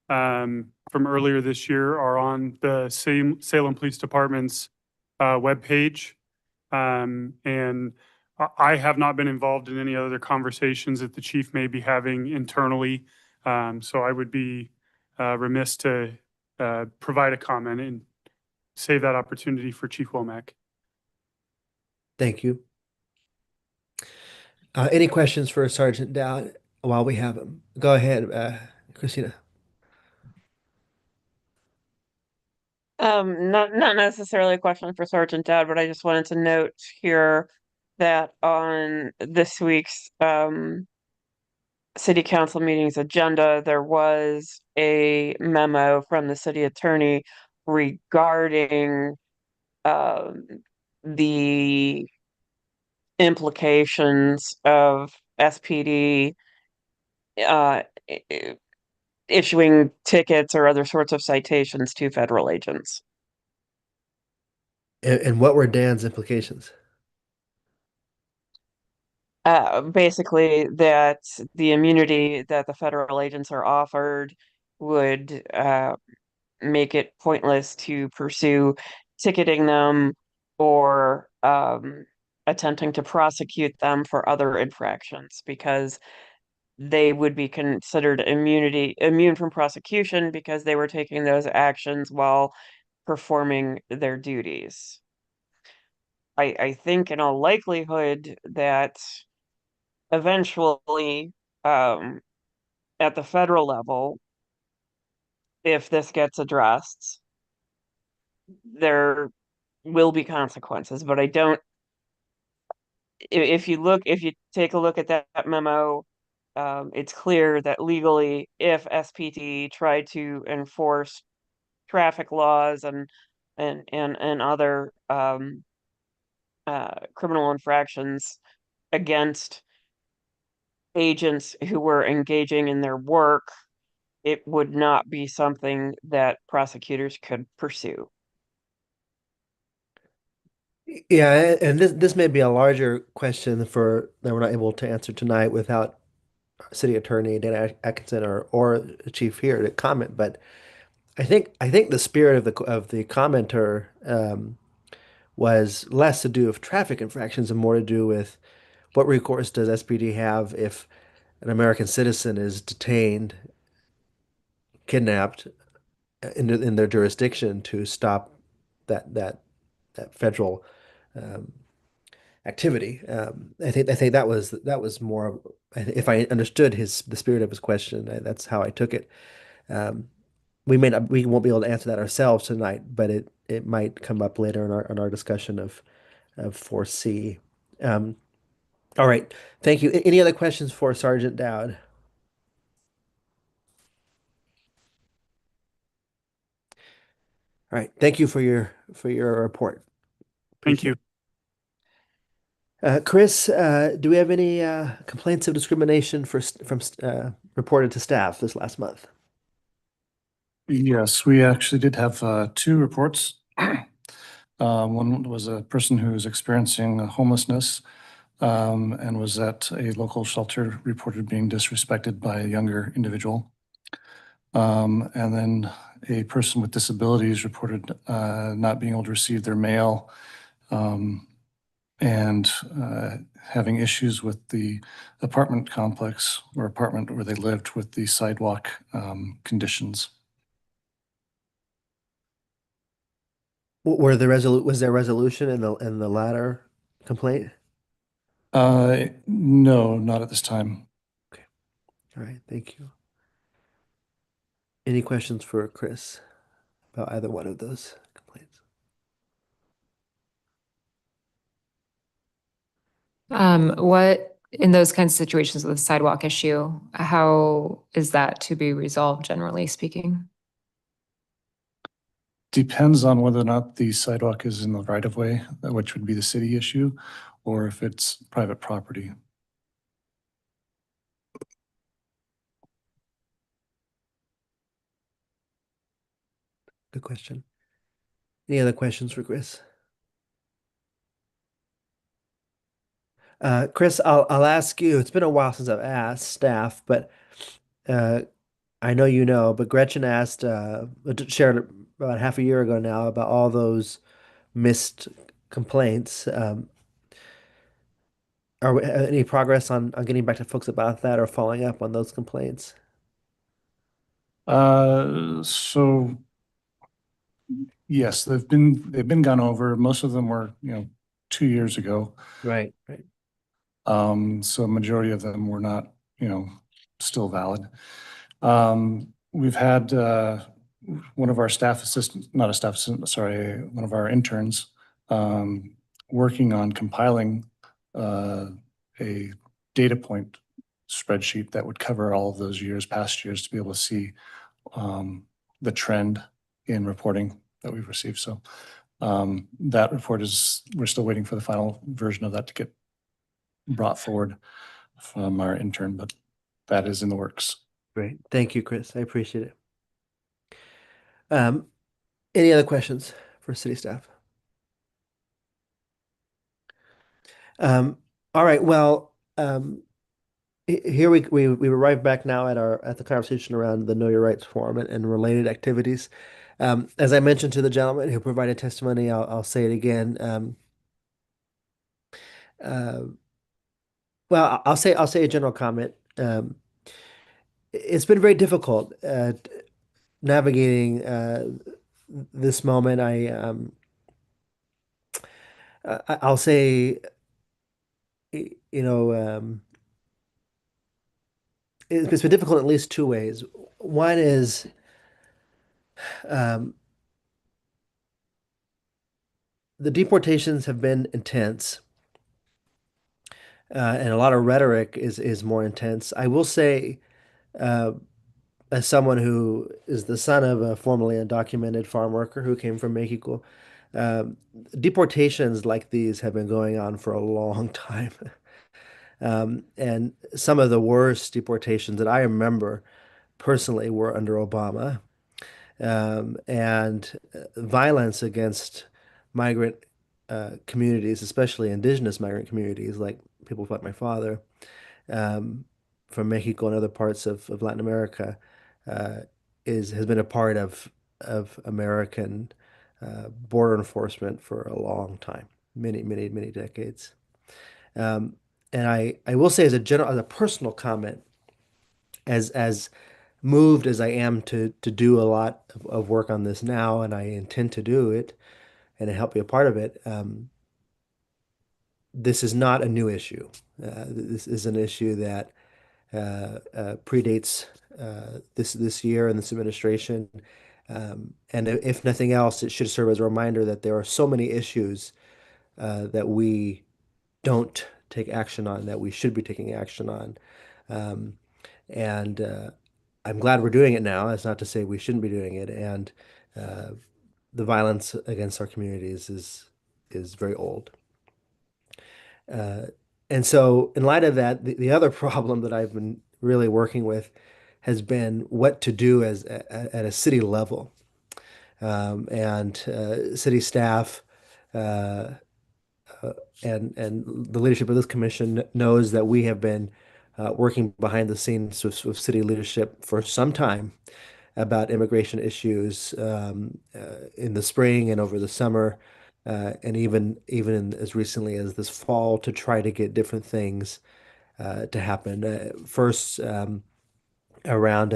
Speaker 14: from earlier this year are on the Salem Police Department's webpage. And I have not been involved in any other conversations that the chief may be having internally. So I would be remiss to provide a comment and save that opportunity for Chief Womack.
Speaker 1: Thank you. Any questions for Sergeant Dowd while we have him? Go ahead, Christina.
Speaker 6: Not necessarily a question for Sergeant Dowd, but I just wanted to note here that on this week's city council meetings agenda, there was a memo from the city attorney regarding the implications of SPD issuing tickets or other sorts of citations to federal agents.
Speaker 1: And what were Dan's implications?
Speaker 6: Basically that the immunity that the federal agents are offered would make it pointless to pursue ticketing them or attempting to prosecute them for other infractions, because they would be considered immune from prosecution because they were taking those actions while performing their duties. I think in all likelihood that eventually, at the federal level, if this gets addressed, there will be consequences. But I don't, if you take a look at that memo, it's clear that legally, if SPT tried to enforce traffic laws and other criminal infractions against agents who were engaging in their work, it would not be something that prosecutors could pursue.
Speaker 1: Yeah, and this may be a larger question for that we're not able to answer tonight without City Attorney Dan Atkinson or the chief here to comment. But I think the spirit of the commenter was less to do with traffic infractions and more to do with what recourse does SPD have if an American citizen is detained, kidnapped in their jurisdiction to stop that federal um, activity. I think that was more. If I understood the spirit of his question, that's how I took it. Um, we won't be able to answer that ourselves tonight, but it might come up later in our discussion of 4C. Um, all right, thank you. Any other questions for Sergeant Dowd? All right, thank you for your report.
Speaker 14: Thank you.
Speaker 1: Chris, do we have any complaints of discrimination from reported to staff this last month?
Speaker 5: Yes, we actually did have two reports. One was a person who was experiencing homelessness and was at a local shelter, reported being disrespected by a younger individual. And then a person with disabilities reported not being able to receive their mail and having issues with the apartment complex or apartment where they lived with the sidewalk conditions.
Speaker 1: Was there resolution in the latter complaint?
Speaker 5: No, not at this time.
Speaker 1: Okay. All right, thank you. Any questions for Chris about either one of those complaints?
Speaker 3: What, in those kinds of situations with the sidewalk issue, how is that to be resolved, generally speaking?
Speaker 5: Depends on whether or not the sidewalk is in the right of way, which would be the city issue, or if it's private property.
Speaker 1: Good question. Any other questions for Chris? Chris, I'll ask you. It's been a while since I've asked staff, but uh, I know you know. But Gretchen asked, shared about half a year ago now about all those missed complaints. Any progress on getting back to folks about that or following up on those complaints?
Speaker 5: So yes, they've been gone over. Most of them were, 2 years ago.
Speaker 1: Right, right.
Speaker 5: So a majority of them were not, still valid. We've had one of our staff assistants, not a staff assistant, sorry, one of our interns, working on compiling a data point spreadsheet that would cover all of those past years, to be able to see the trend in reporting that we've received. So that report we're still waiting for the final version of that to get brought forward from our intern, but that is in the works.
Speaker 1: Great. Thank you, Chris. I appreciate it. Any other questions for city staff? All right. Well, here we arrive back now at the conversation around the Know Your Rights Forum and related activities. As I mentioned to the gentleman who provided testimony, I'll say it again. Well, I'll say a general comment. It's been very difficult navigating this moment. I'll say, you know, it's been difficult in at least two ways. One is um, the deportations have been intense, and a lot of rhetoric is more intense. I will say, uh, as someone who is the son of a formerly undocumented farm worker who came from Mexico, um, deportations like these have been going on for a long time. And some of the worst deportations that I remember personally were under Obama. And violence against migrant communities, especially indigenous migrant communities, like people like my father, um, from Mexico and other parts of Latin America, uh, has been a part of American border enforcement for a long time, many decades. Um, and I will say as a personal comment, as moved as I am to do a lot of work on this now, and I intend to do it and to help be a part of it. This is not a new issue. This is an issue that predates this year and this administration. And if nothing else, it should serve as a reminder that there are so many issues that we don't take action on that we should be taking action on. Um, and I'm glad we're doing it now. That's not to say we shouldn't be doing it. And uh, the violence against our communities is very old. Uh, and so, in light of that, the other problem that I've been really working with has been what to do at a city level. And city staff uh, and the leadership of this commission knows that we have been working behind the scenes with city leadership for some time about immigration issues in the spring and over the summer, and even as recently as this fall to try to get different things to happen. First, around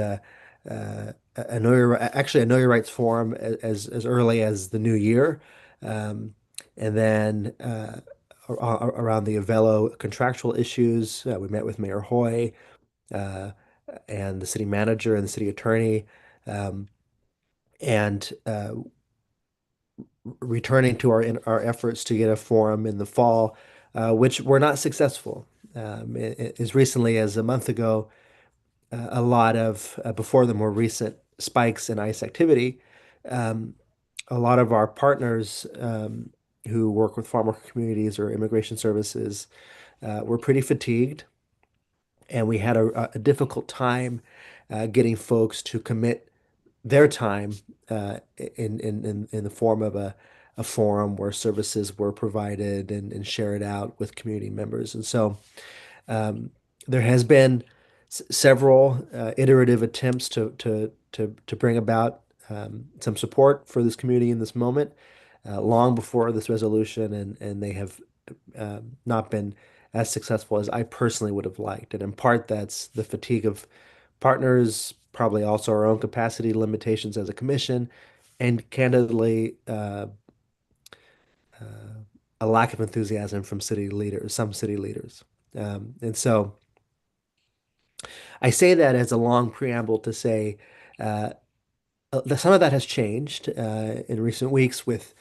Speaker 1: actually a Know Your Rights forum as early as the new year, and then around the Avelo contractual issues. We met with Mayor Hoy uh, and the city manager and the city attorney, um, and returning to our efforts to get a forum in the fall, which were not successful. As recently as a month ago, a lot of before the more recent spikes in ICE activity, um, a lot of our partners who work with farm worker communities or immigration services were pretty fatigued, and we had a difficult time getting folks to commit their time in the form of a forum where services were provided and shared out with community members. And so there has been several iterative attempts to bring about some support for this community in this moment, long before this resolution, and they have not been as successful as I personally would have liked. And in part, that's the fatigue of partners, probably also our own capacity limitations as a commission, and candidly, a lack of enthusiasm from city leaders, some city leaders. And so I say that as a long preamble to say uh, some of that has changed in recent weeks with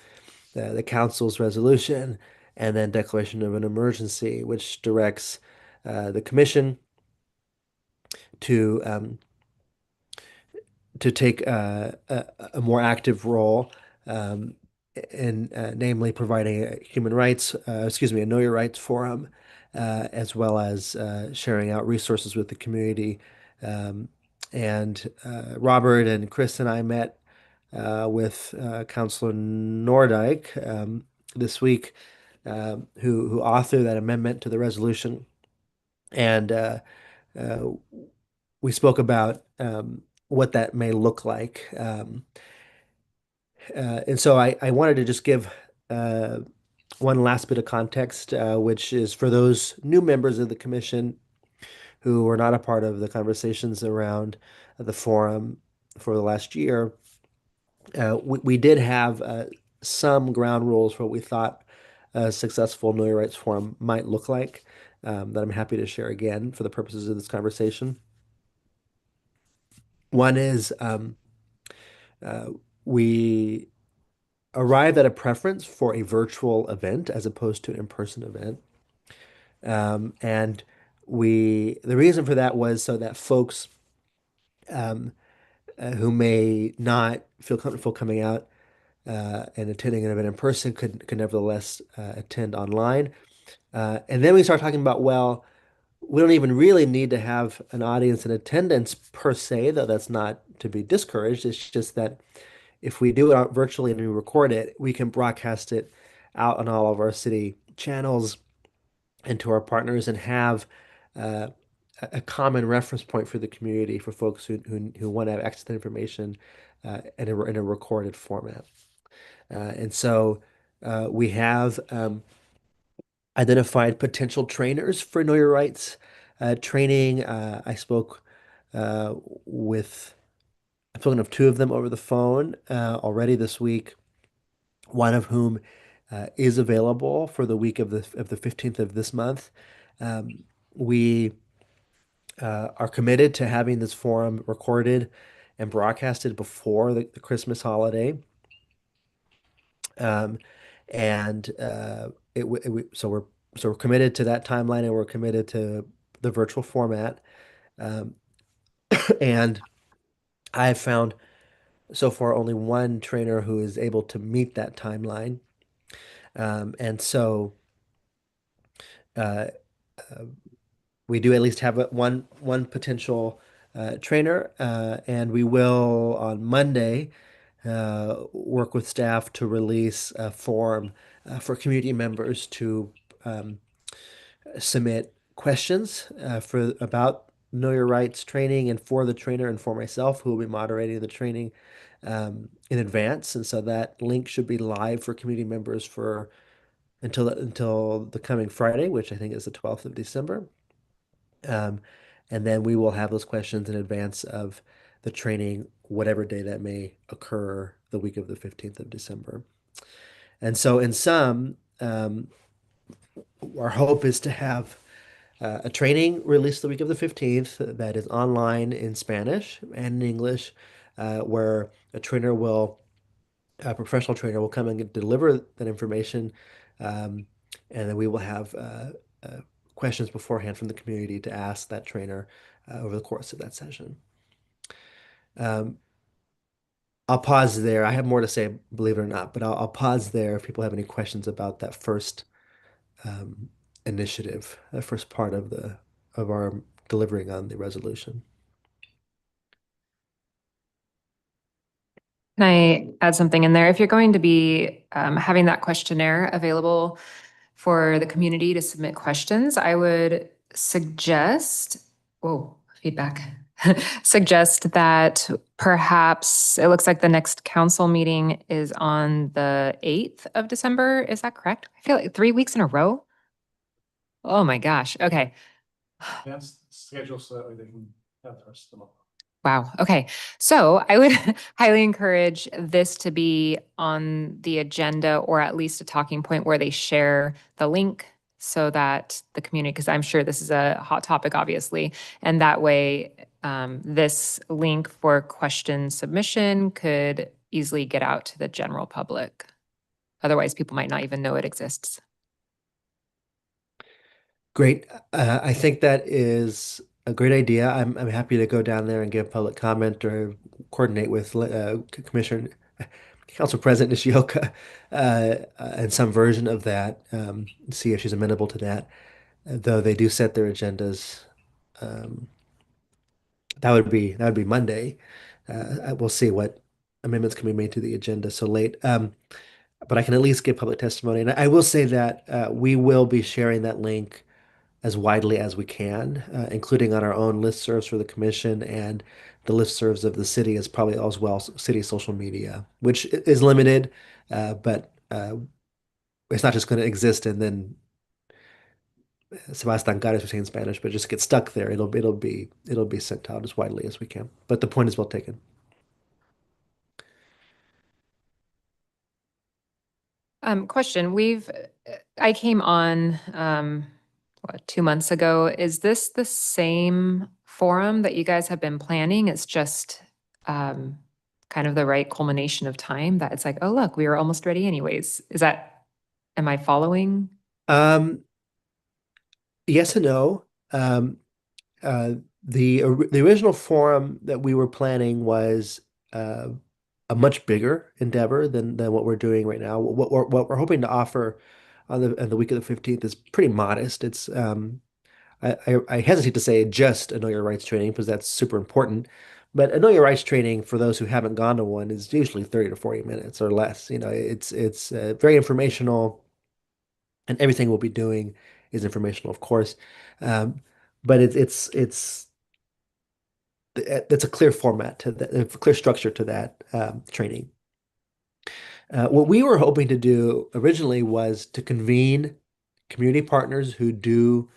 Speaker 1: the council's resolution and then declaration of an emergency, which directs the commission to take a more active role in namely providing a a Know Your Rights forum, as well as sharing out resources with the community. Um, and Robert and Chris and I met with Councilor Nordyke this week, who authored that amendment to the resolution. And uh, we spoke about what that may look like. And so I wanted to just give one last bit of context, which is for those new members of the commission who were not a part of the conversations around the forum for the last year. We did have some ground rules for what we thought a successful Know Your Rights forum might look like, that I'm happy to share again for the purposes of this conversation. One is uh, we arrived at a preference for a virtual event as opposed to an in-person event. And the reason for that was so that folks um, who may not feel comfortable coming out and attending an event in person could nevertheless attend online. And then we start talking about, well, we don't even really need to have an audience in attendance per se, though that's not to be discouraged. It's just that if we do it out virtually and we record it, we can broadcast it out on all of our city channels and to our partners and have uh, a common reference point for the community for folks who want to have access to information in a recorded format. And so we have identified potential trainers for Know Your Rights training. I spoke with, I've spoken of two of them over the phone already this week, one of whom is available for the week of the 15th of this month. We are committed to having this forum recorded and broadcasted before the Christmas holiday. Um, and so we're committed to that timeline, and we're committed to the virtual format. Um, and I've found so far only one trainer who is able to meet that timeline. And so uh, uh, we do at least have one potential trainer, and we will on Monday work with staff to release a form for community members to submit questions for about Know Your Rights training and for the trainer and for myself who will be moderating the training in advance. And so that link should be live for community members for until the coming Friday, which I think is the 12th of December. And then we will have those questions in advance of the training, whatever day that may occur, the week of the 15th of December. And so in sum, our hope is to have a training released the week of the 15th that is online in Spanish and in English, where a professional trainer will come and deliver that information. And then we will have questions beforehand from the community to ask that trainer over the course of that session. I'll pause there. I have more to say, believe it or not, but I'll pause there if people have any questions about that first initiative, the first part of our delivering on the resolution.
Speaker 3: Can I add something in there? If you're going to be having that questionnaire available for the community to submit questions, I would suggest, feedback, suggest that perhaps it looks like the next council meeting is on the 8th of December. Is that correct? I feel like 3 weeks in a row. Oh my gosh. Okay.
Speaker 5: That's scheduled so that way they can have the rest of them up.
Speaker 3: Wow. Okay. So I would highly encourage this to be on the agenda or at least a talking point where they share the link so that the community, because I'm sure this is a hot topic, obviously, and that way this link for question submission could easily get out to the general public. Otherwise, people might not even know it exists.
Speaker 1: Great. I think that is a great idea. I'm happy to go down there and give public comment or coordinate with Commissioner Council President Nishioka and some version of that. See if she's amenable to that. Though they do set their agendas. That would be Monday. We'll see what amendments can be made to the agenda so late. But I can at least give public testimony. And I will say that we will be sharing that link as widely as we can, including on our own listservs for the commission and the listservs of the city as probably as well city social media, which is limited, but it's not just going to exist and then Sebastián Gares was saying in Spanish, but just get stuck there. It'll be sent out as widely as we can. But the point is well taken.
Speaker 3: Question, I came on, what, 2 months ago. Is this the same forum that you guys have been planning? It's just, kind of the right culmination of time that it's like, oh, look, we were almost ready anyways. Am I following?
Speaker 1: Um, yes and no. Uh, the original forum that we were planning was uh, a much bigger endeavor than what we're doing right now. What we're hoping to offer on the week of the 15th is pretty modest. It's I hesitate to say just a Know Your Rights training because that's super important. But a Know Your Rights training for those who haven't gone to one is usually 30 to 40 minutes or less. You know, it's very informational, and everything we'll be doing is informational, of course. Um, but it's a clear format to that, a clear structure to that training. What we were hoping to do originally was to convene community partners who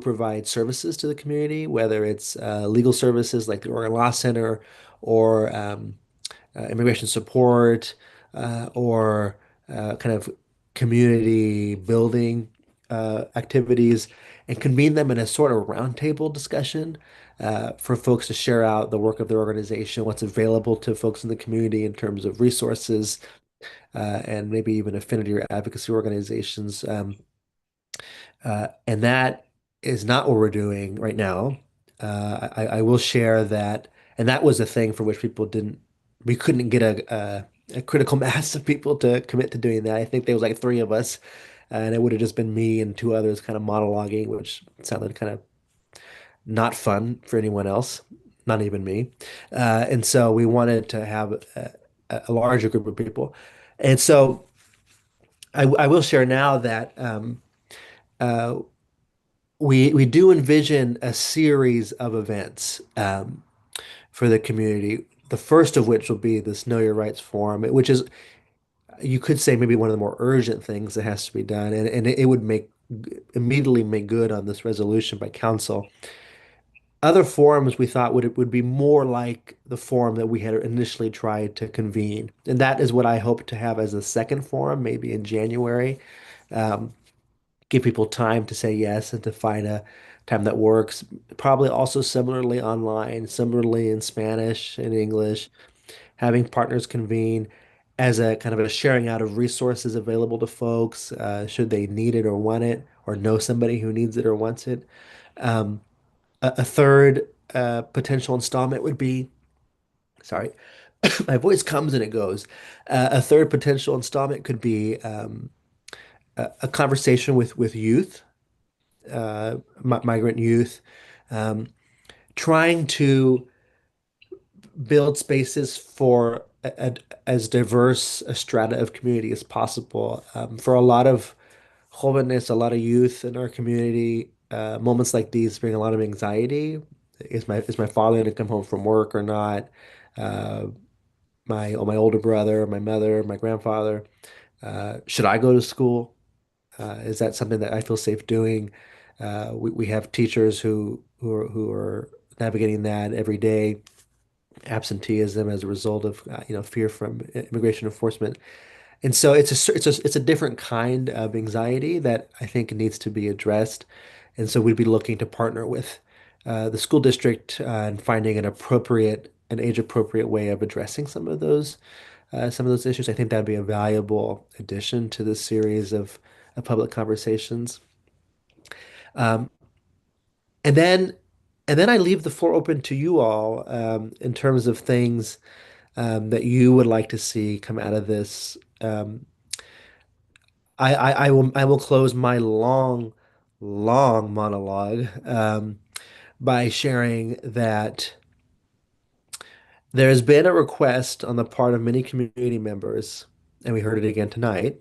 Speaker 1: provide services to the community, whether it's legal services like the Oregon Law Center or immigration support or kind of community building activities, and convene them in a sort of roundtable discussion for folks to share out the work of their organization, what's available to folks in the community in terms of resources, and maybe even affinity or advocacy organizations. And that is not what we're doing right now. I will share that, and that was a thing for which we couldn't get a critical mass of people to commit to doing that. I think there was like three of us, and it would have just been me and two others kind of monologuing, which sounded kind of not fun for anyone else, not even me. And so we wanted to have a larger group of people. And so I will share now that uh, we do envision a series of events for the community. The first of which will be this Know Your Rights Forum, which is, you could say, maybe one of the more urgent things that has to be done, and it would immediately make good on this resolution by council. Other forums we thought would be more like the forum that we had initially tried to convene, and that is what I hope to have as a second forum, maybe in January. Um, Give people time to say yes and to find a time that works. Probably also similarly online, similarly in Spanish and English, having partners convene as a kind of a sharing out of resources available to folks, should they need it or want it, or know somebody who needs it or wants it. Um, a third potential installment would be, sorry, my voice comes and it goes. A third potential installment could be a conversation with youth, migrant youth, um, trying to build spaces for as diverse a strata of community as possible. For a lot of jóvenes, a lot of youth in our community, moments like these bring a lot of anxiety. Is my father going to come home from work or not? Uh, my older brother, my mother, my grandfather. Should I go to school? Is that something that I feel safe doing? We have teachers who are navigating that every day, absenteeism as a result of fear from immigration enforcement. And so it's a different kind of anxiety that I think needs to be addressed. And so we'd be looking to partner with the school district and finding an age appropriate way of addressing some of those issues. I think that'd be a valuable addition to this series of public conversations. Um, and then and then I leave the floor open to you all in terms of things that you would like to see come out of this. I will close my long monologue by sharing that there has been a request on the part of many community members, and we heard it again tonight,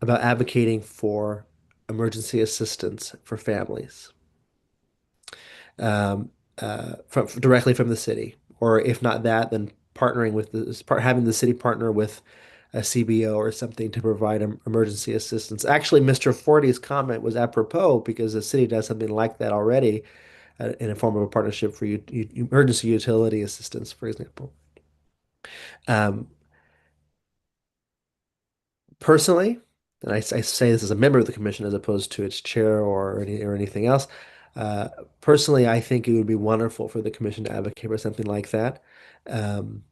Speaker 1: about advocating for emergency assistance for families directly from the city, or if not that, then partnering with having the city partner with a CBO or something to provide emergency assistance. Actually, Mr. Forty's comment was apropos because the city does something like that already in a form of a partnership for emergency utility assistance, for example. Um, Personally, and I say this as a member of the commission as opposed to its chair or anything else. Personally, I think it would be wonderful for the commission to advocate for something like that, um,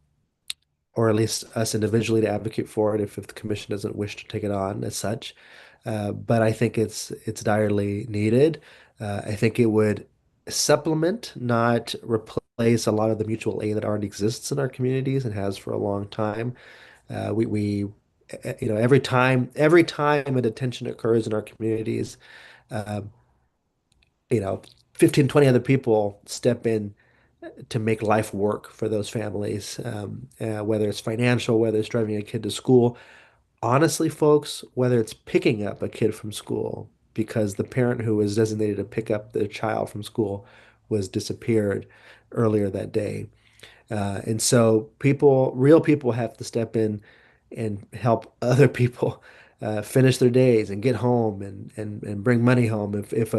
Speaker 1: or at least us individually to advocate for it if the commission doesn't wish to take it on as such. But I think it's direly needed. I think it would supplement, not replace a lot of the mutual aid that already exists in our communities and has for a long time. You know, every time a detention occurs in our communities, uh, you know, 15, 20 other people step in to make life work for those families, whether it's financial, whether it's driving a kid to school. Honestly, folks, whether it's picking up a kid from school because the parent who was designated to pick up the child from school was disappeared earlier that day. And so real people have to step in and help other people finish their days and get home and bring money home. If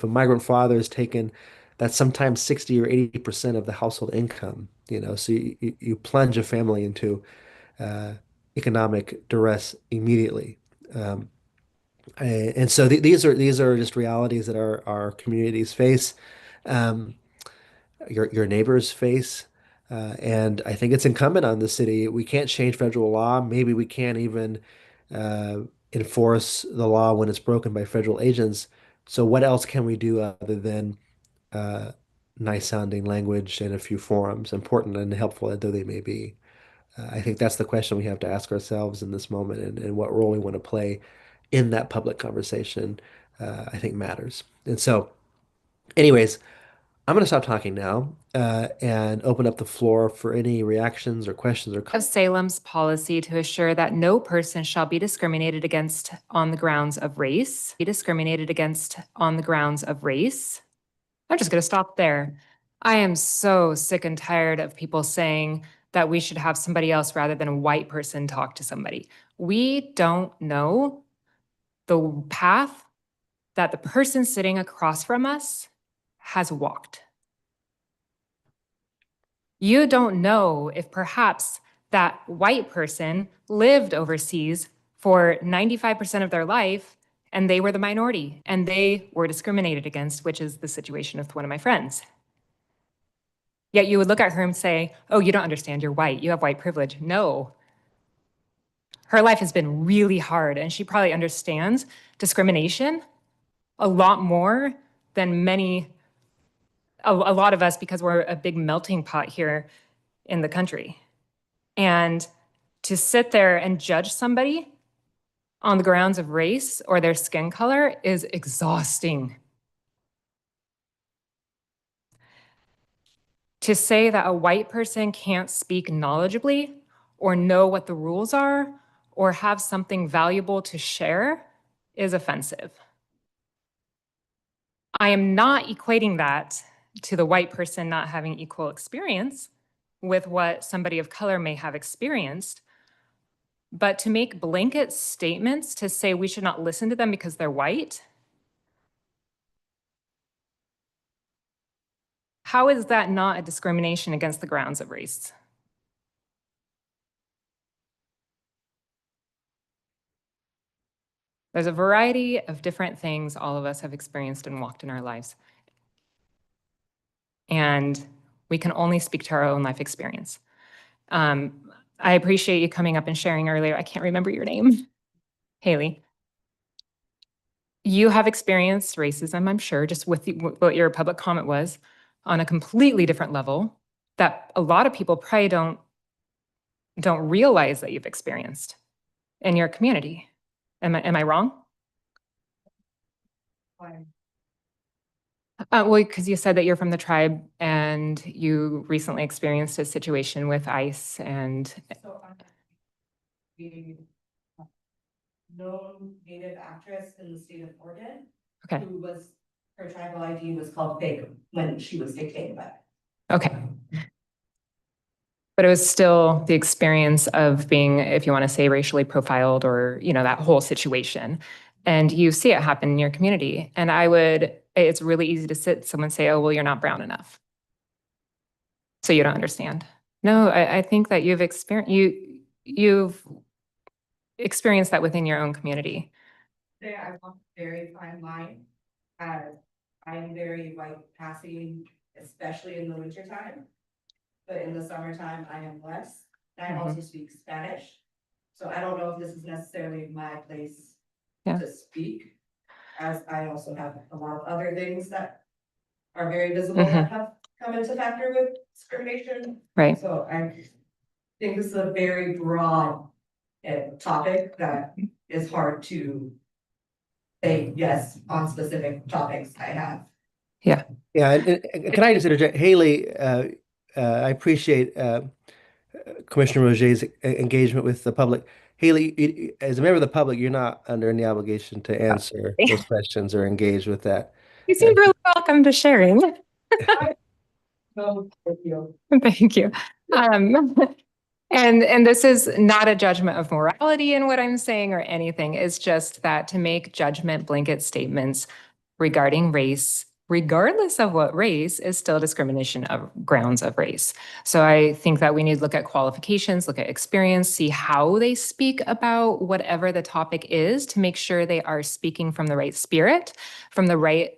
Speaker 1: a migrant father is taken, that's sometimes 60 or 80% of the household income, you know, so you plunge a family into uh, economic duress immediately. Um, and so these are just realities that our communities face. Um, your neighbors face. And I think it's incumbent on the city. We can't change federal law. Maybe we can't even uh, enforce the law when it's broken by federal agents. So what else can we do other than uh, nice sounding language in a few forums, important and helpful though they may be? I think that's the question we have to ask ourselves in this moment, and what role we want to play in that public conversation, I think matters. And so, anyways, I'm going to stop talking now and open up the floor for any reactions or questions or
Speaker 3: Of
Speaker 1: comments.
Speaker 3: Salem's policy to assure that no person shall be discriminated against on the grounds of race. Be discriminated against on the grounds of race. I'm just going to stop there. I am so sick and tired of people saying that we should have somebody else rather than a white person talk to somebody. We don't know the path that the person sitting across from us has walked. You don't know if perhaps that white person lived overseas for 95% of their life and they were the minority and they were discriminated against, which is the situation with one of my friends. Yet you would look at her and say, oh, you don't understand, you're white, you have white privilege. No. Her life has been really hard and she probably understands discrimination a lot more than a lot of us, because we're a big melting pot here in the country. And to sit there and judge somebody on the grounds of race or their skin color is exhausting. To say that a white person can't speak knowledgeably or know what the rules are or have something valuable to share is offensive. I am not equating that to the white person not having equal experience with what somebody of color may have experienced. But to make blanket statements to say we should not listen to them because they're white, how is that not a discrimination against the grounds of race? There's a variety of different things all of us have experienced and walked in our lives. And we can only speak to our own life experience. I appreciate you coming up and sharing earlier. I can't remember your name. Haley. You have experienced racism, I'm sure, just with what your public comment was, on a completely different level that a lot of people probably don't realize that you've experienced in your community. Am I wrong?
Speaker 13: Why?
Speaker 3: Well, because you said that you're from the tribe and you recently experienced a situation with ICE and
Speaker 13: So the known Native actress in the state of Oregon,
Speaker 3: okay.
Speaker 13: who was, her tribal ID was called fake when she was dictated by.
Speaker 3: Okay. But it was still the experience of being, if you want to say, racially profiled or, you know, that whole situation. And you see it happen in your community. And it's really easy to someone say, oh, well, you're not brown enough. So you don't understand. No, I think that you've experienced, experienced that within your own community?
Speaker 15: There, I walk a very fine line. I am very white passing, especially in the wintertime. But in the summertime, I am less. And I also speak Spanish. So I don't know if this is necessarily my place to speak, as I also have a lot of other things that are very visible that have come into factor with discrimination.
Speaker 3: Right.
Speaker 15: So I think this is a very broad topic that is hard to say yes on specific topics I have.
Speaker 3: Yeah.
Speaker 1: Yeah, and can I just interject, Haley? I appreciate Commissioner Roget's engagement with the public. Haley, as a member of the public, you're not under any obligation to answer those questions or engage with that.
Speaker 3: You seem really welcome to sharing.
Speaker 15: No, thank you.
Speaker 3: Thank you. And this is not a judgment of morality in what I'm saying or anything. It's just that to make judgment blanket statements regarding race, regardless of what race, is still discrimination of grounds of race. So I think that we need to look at qualifications, look at experience, see how they speak about whatever the topic is to make sure they are speaking from the right spirit, from the right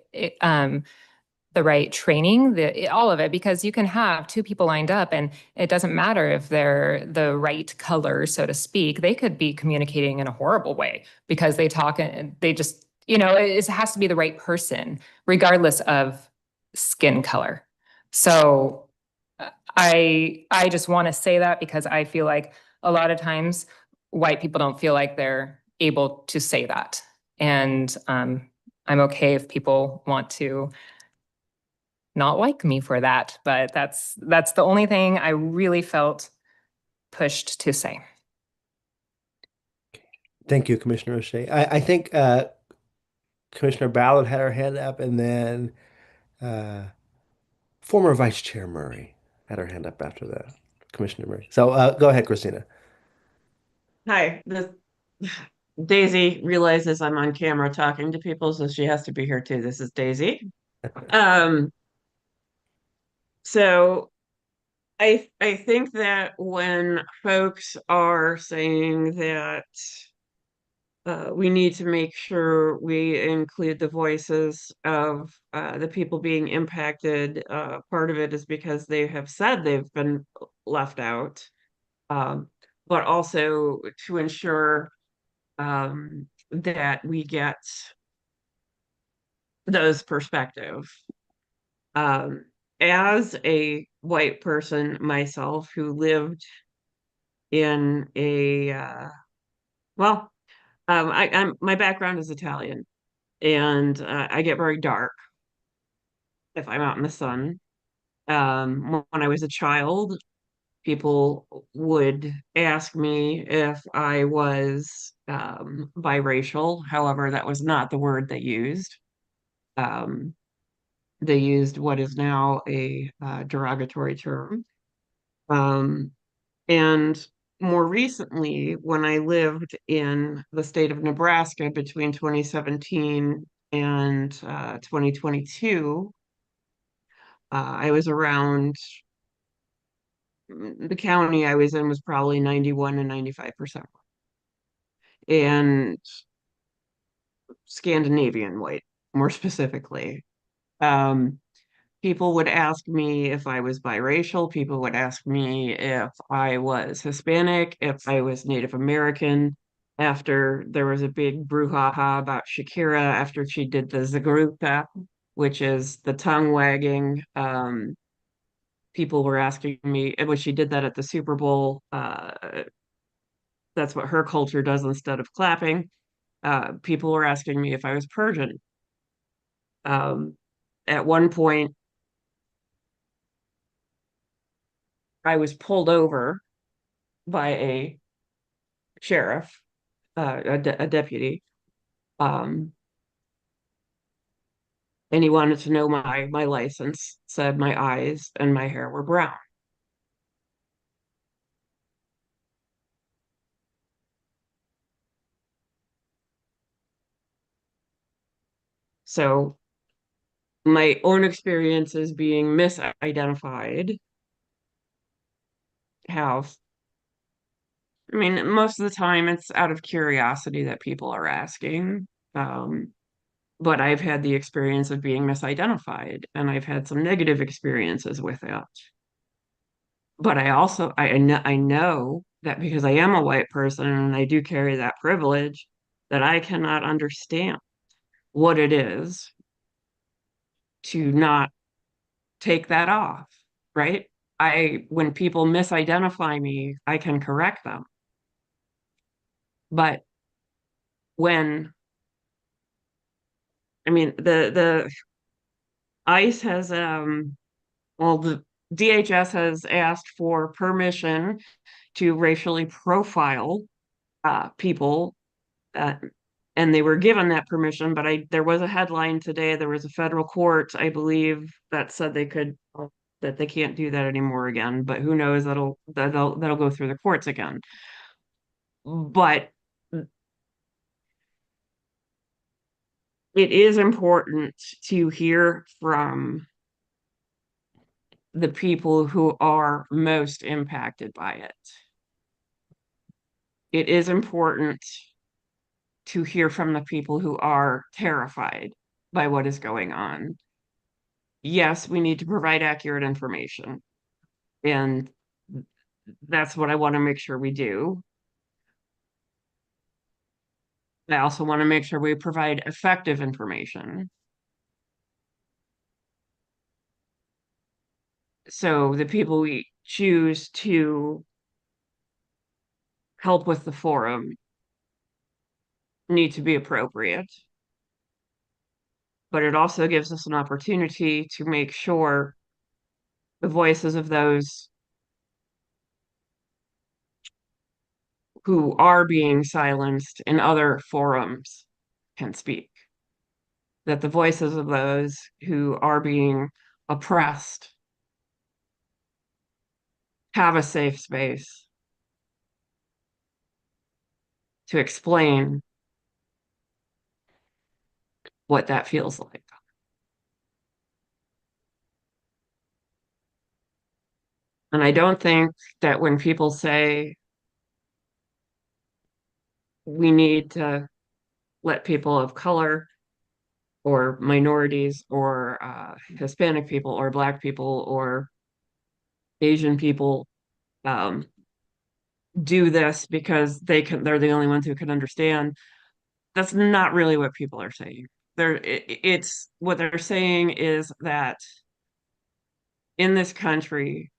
Speaker 3: training, all of it, because you can have two people lined up and it doesn't matter if they're the right color, so to speak. They could be communicating in a horrible way because they talk and they just, it has to be the right person, regardless of skin color. So I just want to say that because I feel like a lot of times white people don't feel like they're able to say that. And I'm okay if people want to not like me for that, but that's the only thing I really felt pushed to say.
Speaker 1: Thank you, Commissioner O'Shea. I think Commissioner Ballard had her hand up, and then former Vice Chair Murray had her hand up after that. Commissioner Murray. So go ahead, Christina.
Speaker 6: Hi, Daisy realizes I'm on camera talking to people, so she has to be here too. This is Daisy. So I think that when folks are saying that we need to make sure we include the voices of the people being impacted, part of it is because they have said they've been left out, but also to ensure that we get those perspectives. As a white person myself who lived in a my background is Italian, and I get very dark if I'm out in the sun. When I was a child, people would ask me if I was biracial. However, that was not the word they used. They used what is now a derogatory term. And more recently, when I lived in the state of Nebraska between 2017 and 2022, I was around, the county I was in was probably 91 and 95%. And Scandinavian white, more specifically. People would ask me if I was biracial. People would ask me if I was Hispanic, if I was Native American. After there was a big brouhaha about Shakira after she did the Zagruta, which is the tongue wagging. People were asking me, and when she did that at the Super Bowl, that's what her culture does instead of clapping. People were asking me if I was Persian. At one point, I was pulled over by a sheriff, a deputy, and he wanted to know my license, said my eyes and my hair were brown. So my own experiences being misidentified have I mean, most of the time it's out of curiosity that people are asking. But I've had the experience of being misidentified, and I've had some negative experiences with it. But I know that because I am a white person and I do carry that privilege, that I cannot understand what it is to not take that off, right? When people misidentify me, I can correct them. But when, I mean, the ICE has, well, the DHS has asked for permission to racially profile people, and they were given that permission. But there was a headline today. There was a federal court, I believe, that said that they can't do that anymore again. But who knows? That'll go through the courts again. But it is important to hear from the people who are most impacted by it. It is important to hear from the people who are terrified by what is going on. Yes, we need to provide accurate information, and that's what I want to make sure we do. I also want to make sure we provide effective information. So the people we choose to help with the forum need to be appropriate. But it also gives us an opportunity to make sure the voices of those who are being silenced in other forums can speak. That the voices of those who are being oppressed have a safe space to explain what that feels like. And I don't think that when people say we need to let people of color or minorities or Hispanic people or Black people or Asian people do this because they're the only ones who can understand, that's not really what people are saying. It's what they're saying is that in this country,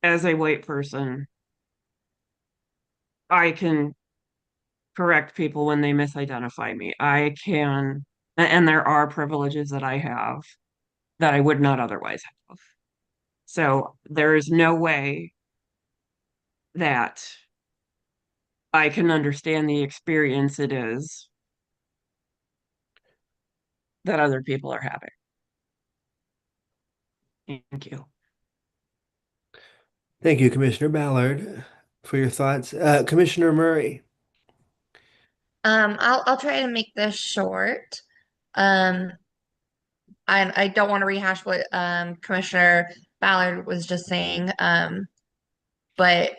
Speaker 6: as a white person, I can correct people when they misidentify me. I can, and there are privileges that I have that I would not otherwise have. So there is no way that I can understand the experience it is that other people are having. Thank you.
Speaker 1: Thank you, Commissioner Ballard, for your thoughts. Commissioner Murray.
Speaker 7: I'll try to make this short. I don't want to rehash what Commissioner Ballard was just saying. But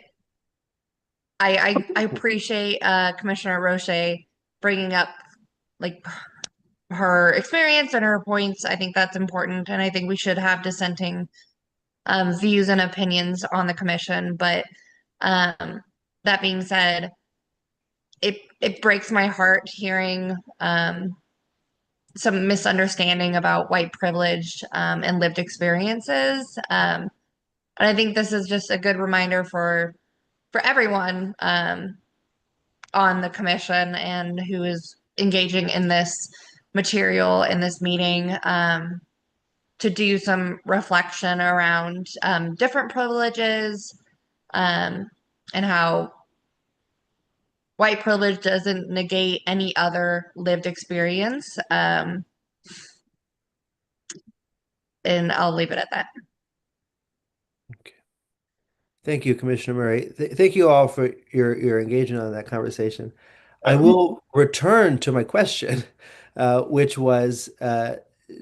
Speaker 7: I appreciate Commissioner Roche bringing up like her experience and her points. I think that's important, and I think we should have dissenting views and opinions on the commission. But that being said, it breaks my heart hearing some misunderstanding about white privilege and lived experiences. And I think this is just a good reminder for everyone on the commission and who is engaging in this material in this meeting to do some reflection around different privileges and how white privilege doesn't negate any other lived experience. And I'll leave it at that.
Speaker 1: Thank you, Commissioner Murray. Thank you all for your engagement on that conversation. I will return to my question, which was,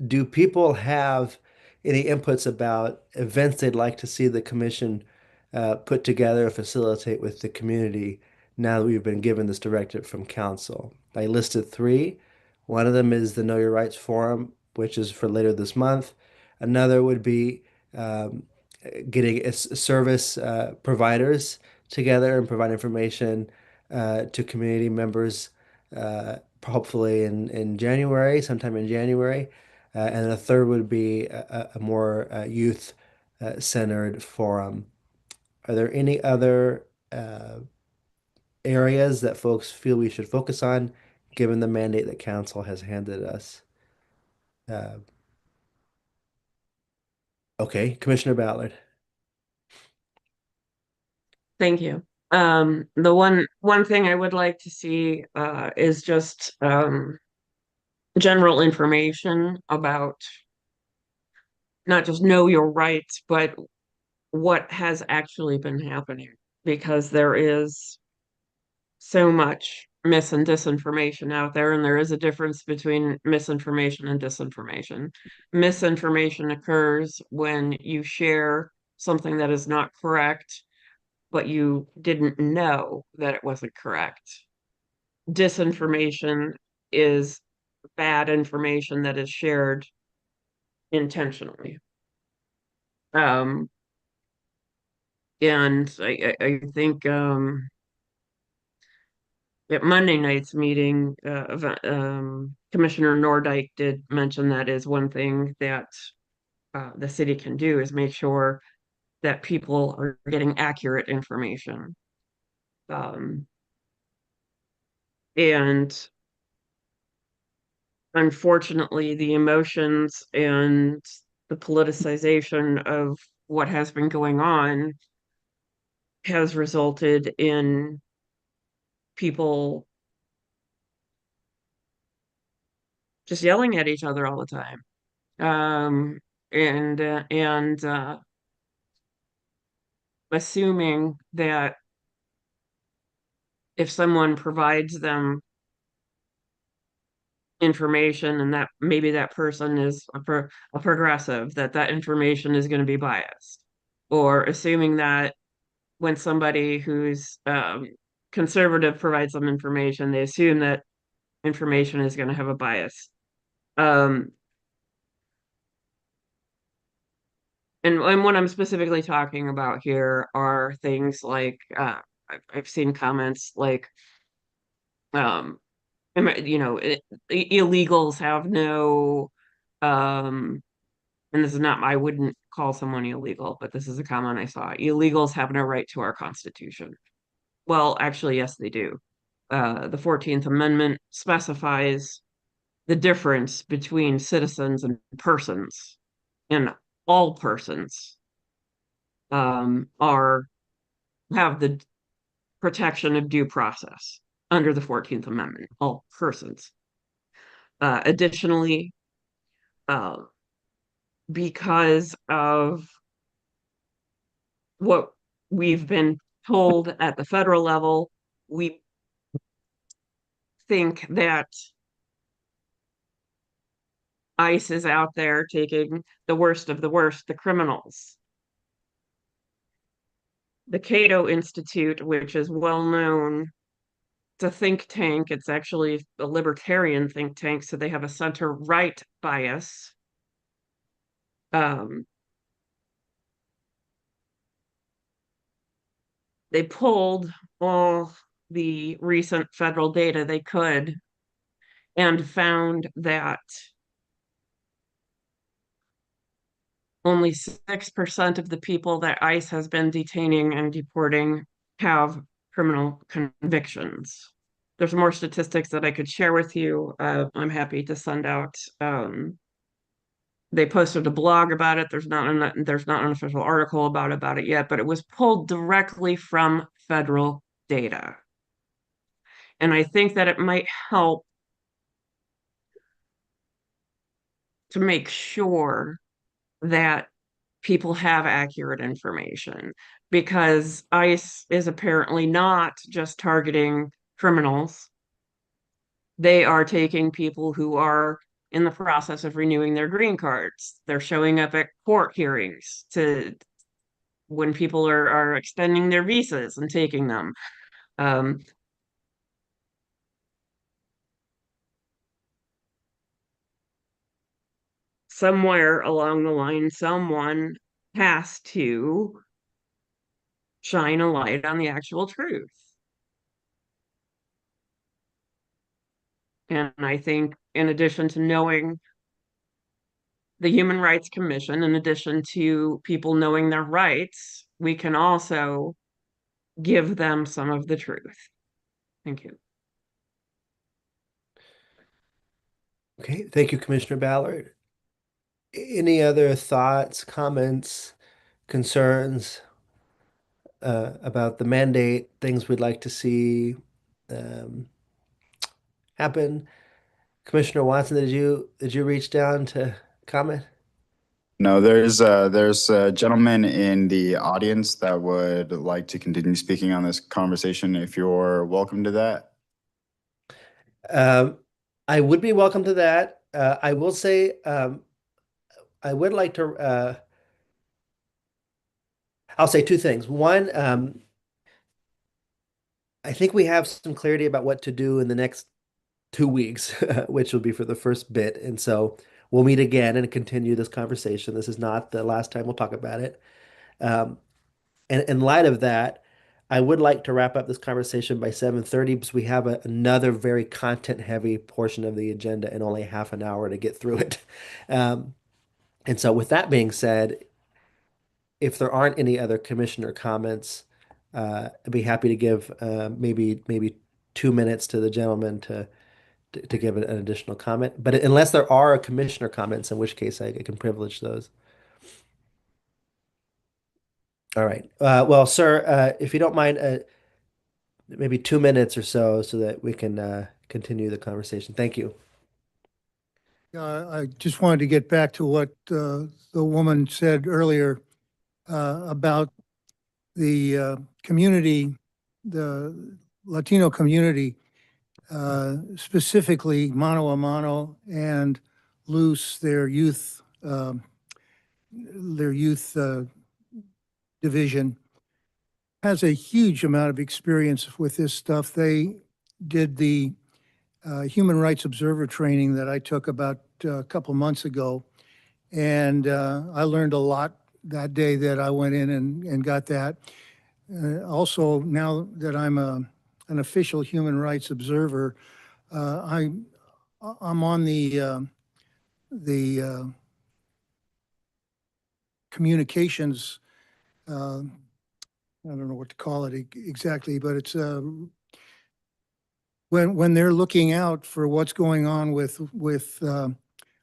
Speaker 1: do people have any inputs about events they'd like to see the commission put together and facilitate with the community now that we've been given this directive from council. I listed three. One of them is the Know Your Rights Forum, which is for later this month. Another would be um, getting service providers together and provide information to community members, hopefully in January, sometime in January. And a third would be a more youth centered forum. Are there any other areas that folks feel we should focus on, given the mandate that council has handed us? Uh, okay, Commissioner Ballard.
Speaker 6: Thank you. The one thing I would like to see is just general information about not just know your rights, but what has actually been happening, because there is so much mis and disinformation out there, and there is a difference between misinformation and disinformation. Misinformation occurs when you share something that is not correct, but you didn't know that it wasn't correct. Disinformation is bad information that is shared intentionally. And I think at Monday night's meeting, Commissioner Nordyke did mention that is one thing that the city can do, is make sure that people are getting accurate information. And unfortunately, the emotions and the politicization of what has been going on has resulted in people just yelling at each other all the time. And assuming that if someone provides them information and that maybe that person is a progressive, that information is going to be biased, or assuming that when somebody who's conservative provides them information, they assume that information is going to have a bias. And what I'm specifically talking about here are things like I've seen comments like illegals have no and this is not, I wouldn't call someone illegal, but this is a comment I saw. Illegals have no right to our Constitution. Well, actually, yes, they do. The 14th Amendment specifies the difference between citizens and persons, and all persons have the protection of due process under the 14th Amendment, all persons. Additionally, because of what we've been told at the federal level, we think that ICE is out there taking the worst of the worst, the criminals. The Cato Institute, which is well known, it's a think tank. It's actually a libertarian think tank, so they have a center-right bias. They pulled all the recent federal data they could and found that only 6% of the people that ICE has been detaining and deporting have criminal convictions. There's more statistics that I could share with you. I'm happy to send out. They posted a blog about it. There's not an official article about it yet, but it was pulled directly from federal data. And I think that it might help to make sure that people have accurate information, because ICE is apparently not just targeting criminals. They are taking people who are in the process of renewing their green cards. They're showing up at court hearings to when people are extending their visas and taking them. Somewhere along the line, someone has to shine a light on the actual truth. And I think in addition to knowing the Human Rights Commission, in addition to people knowing their rights, we can also give them some of the truth. Thank you.
Speaker 1: Okay, thank you, Commissioner Ballard. Any other thoughts, comments, concerns about the mandate, things we'd like to see happen? Commissioner Watson, did you reach down to comment?
Speaker 2: No, there's a gentleman in the audience that would like to continue speaking on this conversation. If you're welcome to that.
Speaker 1: I would be welcome to that. I will say I would like to. I'll say two things. One, I think we have some clarity about what to do in the next 2 weeks, which will be for the first bit, and so we'll meet again and continue this conversation. This is not the last time we'll talk about it. And in light of that, I would like to wrap up this conversation by 7:30 because we have another very content-heavy portion of the agenda and only half an hour to get through it. And so with that being said, if there aren't any other commissioner comments, I'd be happy to give maybe 2 minutes to the gentleman to give an additional comment. But unless there are commissioner comments, in which case I can privilege those. All right. Well, sir, if you don't mind, maybe 2 minutes or so that we can continue the conversation. Thank you.
Speaker 10: I just wanted to get back to what the woman said earlier about the community, the Latino community, specifically Mano a Mano and Luz, their youth division, has a huge amount of experience with this stuff. They did the Human Rights Observer training that I took about a couple months ago, and I learned a lot that day that I went in and got that. Also, now that I'm an official human rights observer, I'm on the communications. I don't know what to call it exactly, but it's when they're looking out for what's going on with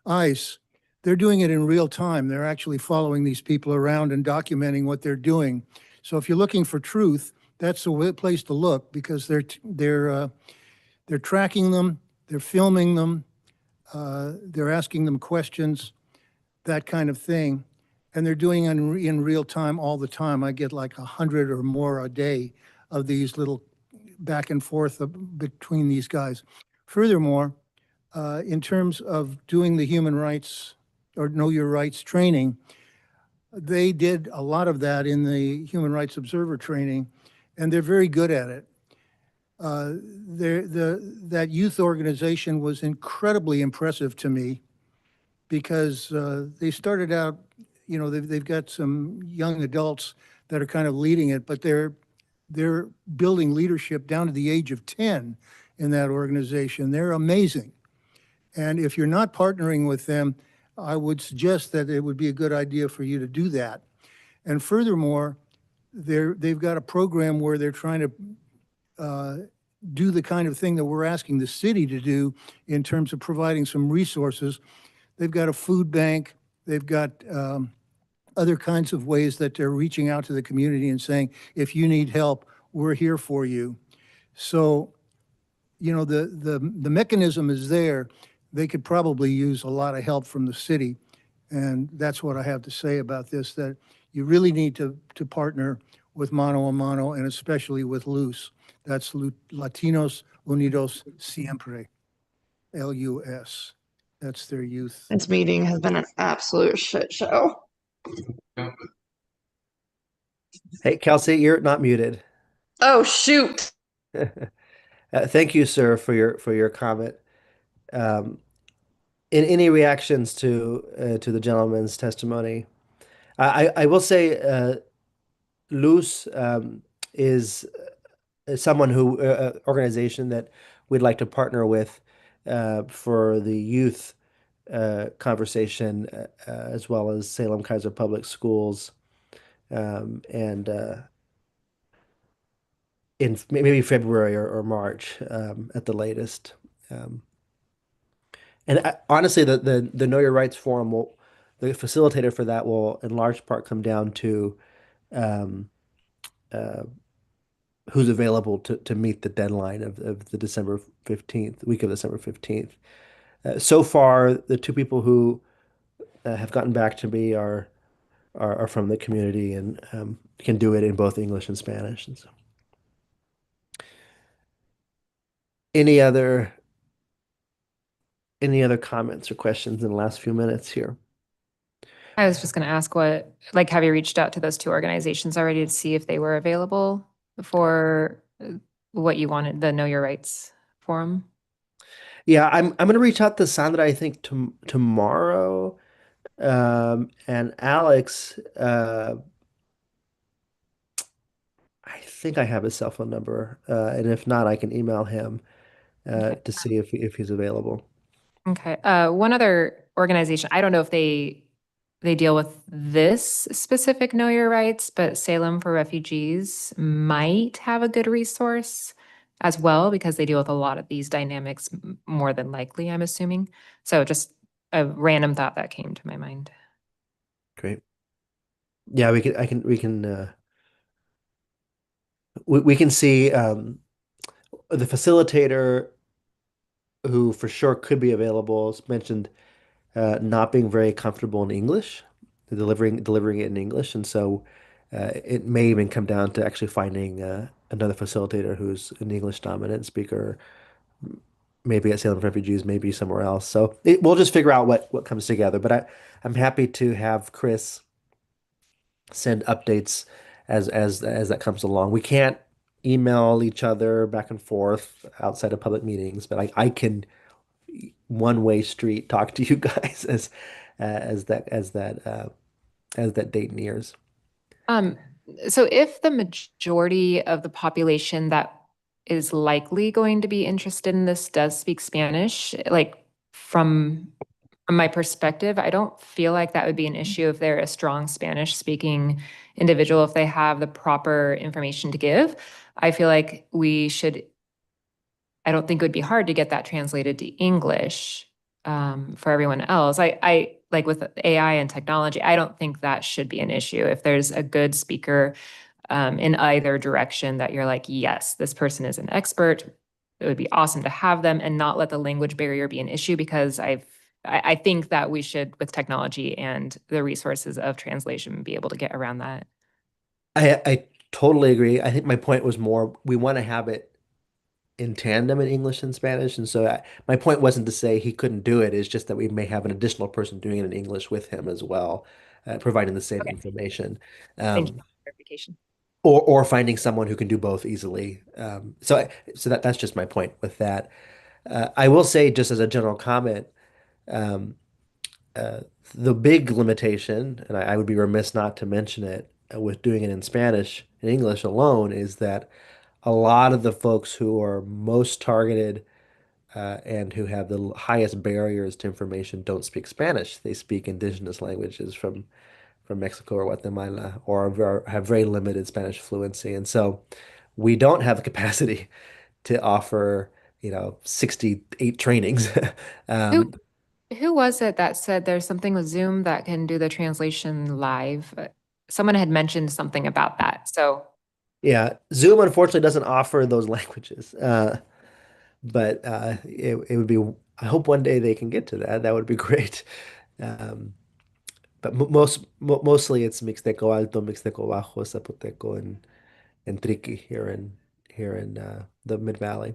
Speaker 10: ICE, they're doing it in real time. They're actually following these people around and documenting what they're doing. So if you're looking for truth, that's the place to look, because they're tracking them, they're filming them, they're asking them questions, that kind of thing. And they're doing it in real time all the time. I get like 100 or more a day of these little back and forth between these guys. Furthermore, in terms of doing the human rights or know your rights training, they did a lot of that in the Human Rights Observer training, and they're very good at it. That youth organization was incredibly impressive to me, because they started out, you know, they've got some young adults that are kind of leading it, but they're building leadership down to the age of 10 in that organization. They're amazing. And if you're not partnering with them, I would suggest that it would be a good idea for you to do that. And furthermore, they've got a program where they're trying to do the kind of thing that we're asking the city to do in terms of providing some resources. They've got a food bank. They've got other kinds of ways that they're reaching out to the community and saying, if you need help, we're here for you. So, you know, the mechanism is there. They could probably use a lot of help from the city. And that's what I have to say about this, that you really need to partner with Mano a Mano, and especially with Luz. That's Latinos Unidos Siempre, LUS. That's their youth.
Speaker 6: This meeting has been an absolute shit show.
Speaker 1: Hey, Kelsey, you're not muted.
Speaker 6: Oh, shoot.
Speaker 1: Thank you, sir, for your comment. Um, in any reactions to the gentleman's testimony, I will say Luz is someone who organization that we'd like to partner with for the youth conversation as well as Salem Kaiser Public Schools and in maybe February or March at the latest. Um, and honestly, the Know Your Rights Forum will, the facilitator for that will in large part come down to um, uh, who's available to meet the deadline of the December 15th, week of December 15th. So far, the two people who have gotten back to me are from the community and can do it in both English and Spanish. And so, any other any other comments or questions in the last few minutes here?
Speaker 3: I was just going to ask have you reached out to those two organizations already to see if they were available for what you wanted, the Know Your Rights forum?
Speaker 1: Yeah, I'm gonna reach out to Sandra, I think tomorrow. And Alex, I think I have his cell phone number. And if not, I can email him
Speaker 3: Okay.
Speaker 1: to see if he's available.
Speaker 3: Okay. One other organization, I don't know if they deal with this specific Know Your Rights, but Salem for Refugees might have a good resource as well because they deal with a lot of these dynamics more than likely, I'm assuming. So just a random thought that came to my mind.
Speaker 1: Great. Yeah, we can see the facilitator who for sure could be available has mentioned not being very comfortable in English, delivering it in English, and so it may even come down to actually finding another facilitator who's an English dominant speaker, maybe at Salem for Refugees, maybe somewhere else. So we'll just figure out what comes together. But I'm happy to have Chris send updates as that comes along. We can't email each other back and forth outside of public meetings, but I can one-way street talk to you guys as that as that date nears.
Speaker 3: Um, so if the majority of the population that is likely going to be interested in this does speak Spanish, like from my perspective, I don't feel like that would be an issue if they're a strong Spanish speaking individual, if they have the proper information to give. I feel like I don't think it would be hard to get that translated to English for everyone else. I like with AI and technology, I don't think that should be an issue. If there's a good speaker in either direction that you're like, yes, this person is an expert, it would be awesome to have them and not let the language barrier be an issue because I think that we should, with technology and the resources of translation, be able to get around that.
Speaker 1: I totally agree. I think my point was more we want to have it in tandem in English and Spanish, and so my point wasn't to say he couldn't do it. It's just that we may have an additional person doing it in English with him as well, providing the same information.
Speaker 3: Thank you for clarification.
Speaker 1: Or finding someone who can do both easily. So that's just my point with that. I will say, just as a general comment, um, uh, the big limitation, and I would be remiss not to mention it, with doing it in Spanish and English alone, is that a lot of the folks who are most targeted and who have the highest barriers to information don't speak Spanish. They speak indigenous languages from Mexico or Guatemala, or have very limited Spanish fluency. And so we don't have the capacity to offer, 68 trainings.
Speaker 3: Who who was it that said there's something with Zoom that can do the translation live? Someone had mentioned something about that. So
Speaker 1: Yeah, Zoom unfortunately doesn't offer those languages. But it would be, I hope one day they can get to that. That would be great. Um, but mostly it's Mixteco Alto, Mixteco Bajo, Zapoteco, and Triqui here in the Mid Valley.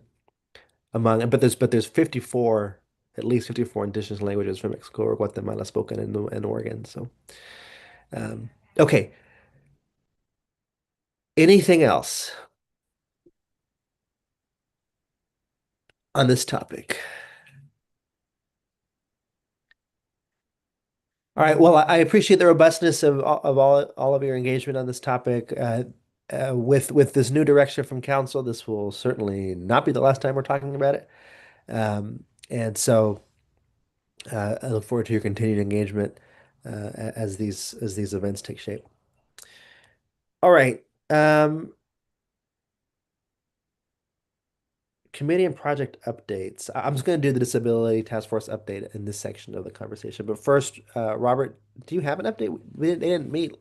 Speaker 1: But there's 54, at least 54 indigenous languages from Mexico or Guatemala spoken in Oregon. So okay, Anything else on this topic? All right. Well, I appreciate the robustness of all of your engagement on this topic. With this new direction from council, this will certainly not be the last time we're talking about it. And so I look forward to your continued engagement as these events take shape. All right. Committee and project updates. I'm just going to do the Disability Task Force update in this section of the conversation. But first, Robert, do you have an update? They didn't meet.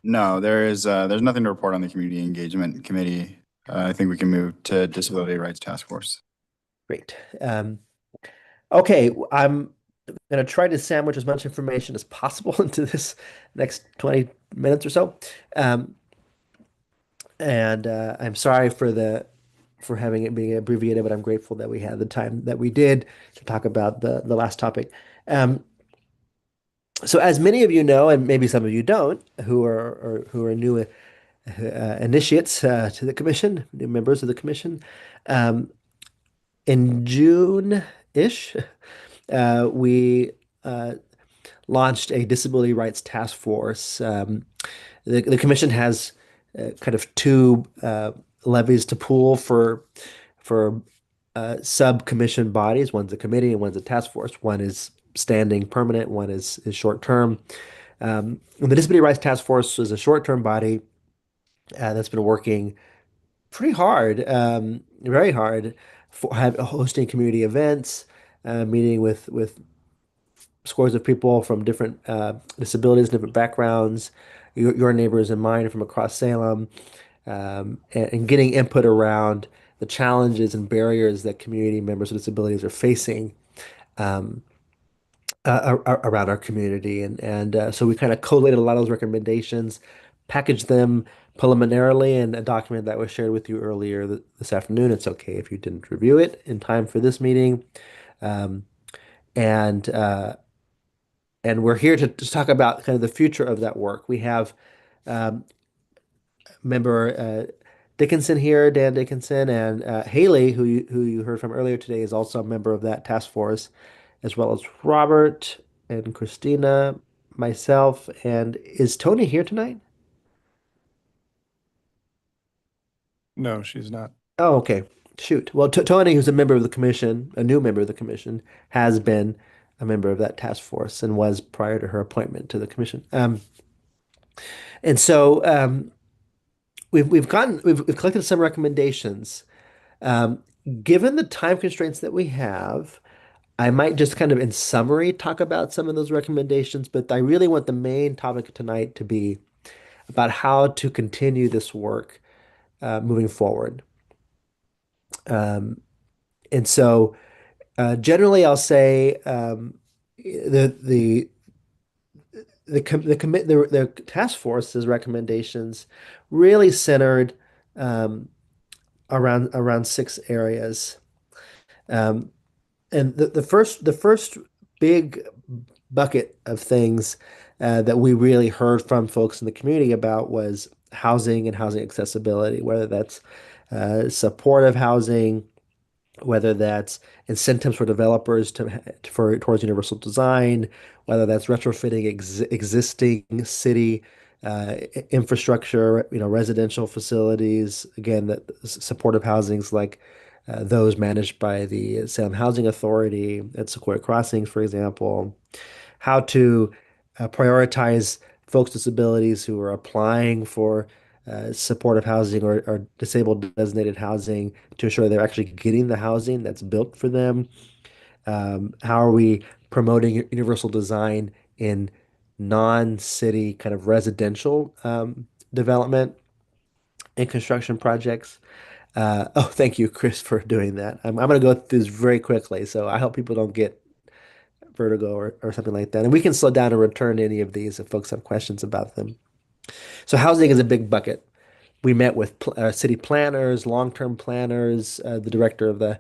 Speaker 2: No, there's nothing to report on the Community Engagement Committee. I think we can move to Disability Rights Task Force.
Speaker 1: Great. Okay, I'm going to try to sandwich as much information as possible into this next 20 minutes or so. And I'm sorry for having it being abbreviated, but I'm grateful that we had the time that we did to talk about the last topic. So as many of you know, and maybe some of you don't, who are new initiates to the commission, new members of the commission, in June-ish, we launched a Disability Rights Task Force. The commission has kind of two levies to pool for sub-commission bodies. One's a committee and one's a task force. One is standing permanent, one is short-term. The Disability Rights Task Force is a short-term body that's been working pretty hard, very hard, for hosting community events, meeting with scores of people from different disabilities, different backgrounds, your neighbors and mine from across Salem, and getting input around the challenges and barriers that community members with disabilities are facing around our community. And so we kind of collated a lot of those recommendations, packaged them preliminarily in a document that was shared with you earlier this afternoon. It's okay if you didn't review it in time for this meeting. And we're here to talk about kind of the future of that work. We have member Dickinson here, Dan Dickinson, and Haley, who you heard from earlier today, is also a member of that task force, as well as Robert and Christina, myself, and is Tony here tonight?
Speaker 5: No, she's not.
Speaker 1: Oh, okay. Shoot. Well, Tony, who's a member of the commission, a new member of the commission, has been a member of that task force and was prior to her appointment to the commission. And so we've collected some recommendations. Given the time constraints that we have, I might just kind of in summary talk about some of those recommendations, but I really want the main topic tonight to be about how to continue this work moving forward. And so generally I'll say the task force's recommendations really centered around 6 areas. And the first big bucket of things that we really heard from folks in the community about was housing and housing accessibility, whether that's supportive housing, whether that's incentives for developers towards universal design, whether that's retrofitting existing city infrastructure, residential facilities, again, that supportive housings like those managed by the Salem Housing Authority at Sequoia Crossings, for example, how to prioritize folks with disabilities who are applying for supportive housing or disabled designated housing to ensure they're actually getting the housing that's built for them. How are we promoting universal design in non-city kind of residential development and construction projects? Oh, thank you, Chris, for doing that. I'm going to go through this very quickly, so I hope people don't get vertigo or something like that. And we can slow down and return to any of these if folks have questions about them. So housing is a big bucket. We met with city planners, long-term planners, the director of the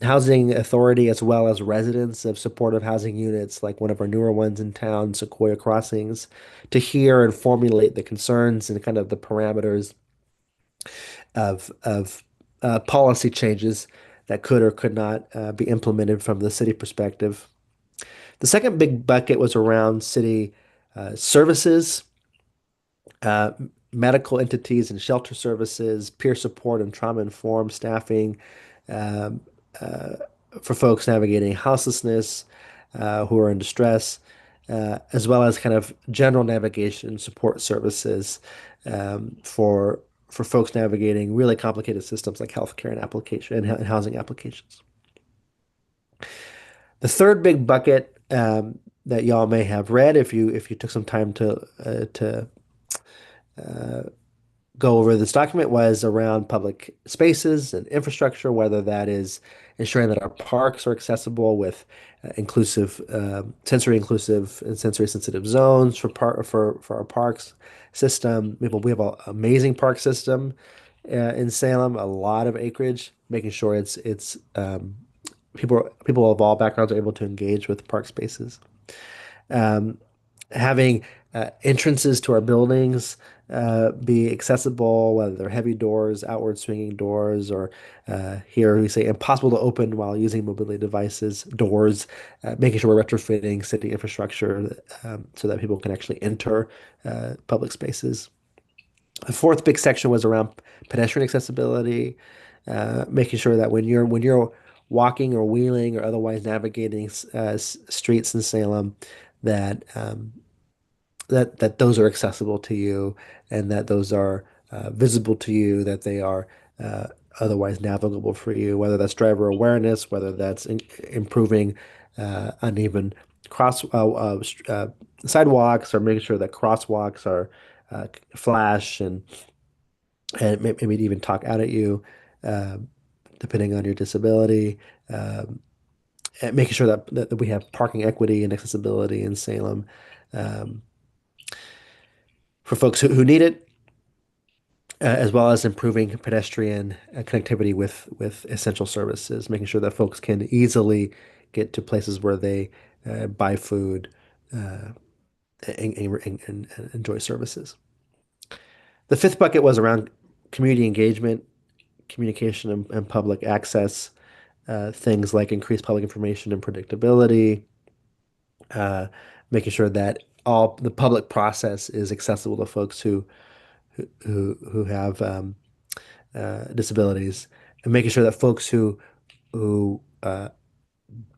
Speaker 1: housing authority, as well as residents of supportive housing units, like one of our newer ones in town, Sequoia Crossings, to hear and formulate the concerns and kind of the parameters of policy changes that could or could not be implemented from the city perspective. The second big bucket was around city services, uh, medical entities and shelter services, peer support and trauma-informed staffing um, uh, for folks navigating houselessness who are in distress, as well as kind of general navigation support services for folks navigating really complicated systems like healthcare and application and housing applications. The third big bucket that y'all may have read if you took some time to go over this document was around public spaces and infrastructure, whether that is ensuring that our parks are accessible with inclusive, sensory inclusive and sensory sensitive zones for our parks system. We have an amazing park system in Salem, a lot of acreage, making sure it's people of all backgrounds are able to engage with park spaces. Having entrances to our buildings be accessible, whether they're heavy doors, outward swinging doors, or here we say impossible to open while using mobility devices, doors, making sure we're retrofitting city infrastructure so that people can actually enter public spaces. The fourth big section was around pedestrian accessibility, making sure that when you're walking or wheeling or otherwise navigating streets in Salem, that that those are accessible to you and that those are visible to you, that they are otherwise navigable for you, whether that's driver awareness, whether that's improving uneven sidewalks, or making sure that crosswalks are flash and maybe even talk out at you, depending on your disability. And making sure that we have parking equity and accessibility in Salem for folks who need it, as well as improving pedestrian connectivity with essential services, making sure that folks can easily get to places where they buy food and enjoy services. The fifth bucket was around community engagement, communication, and public access, things like increased public information and predictability, making sure that all the public process is accessible to folks who have disabilities, and making sure that folks who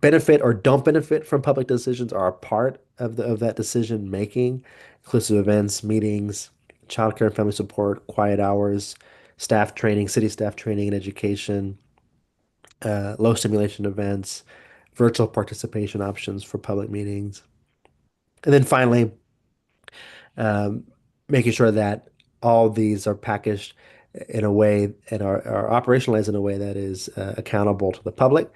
Speaker 1: benefit or don't benefit from public decisions are a part of that decision making, inclusive events, meetings, childcare and family support, quiet hours, staff training, city staff training and education, low stimulation events, virtual participation options for public meetings. And then finally, making sure that all these are packaged in a way and are operationalized in a way that is accountable to the public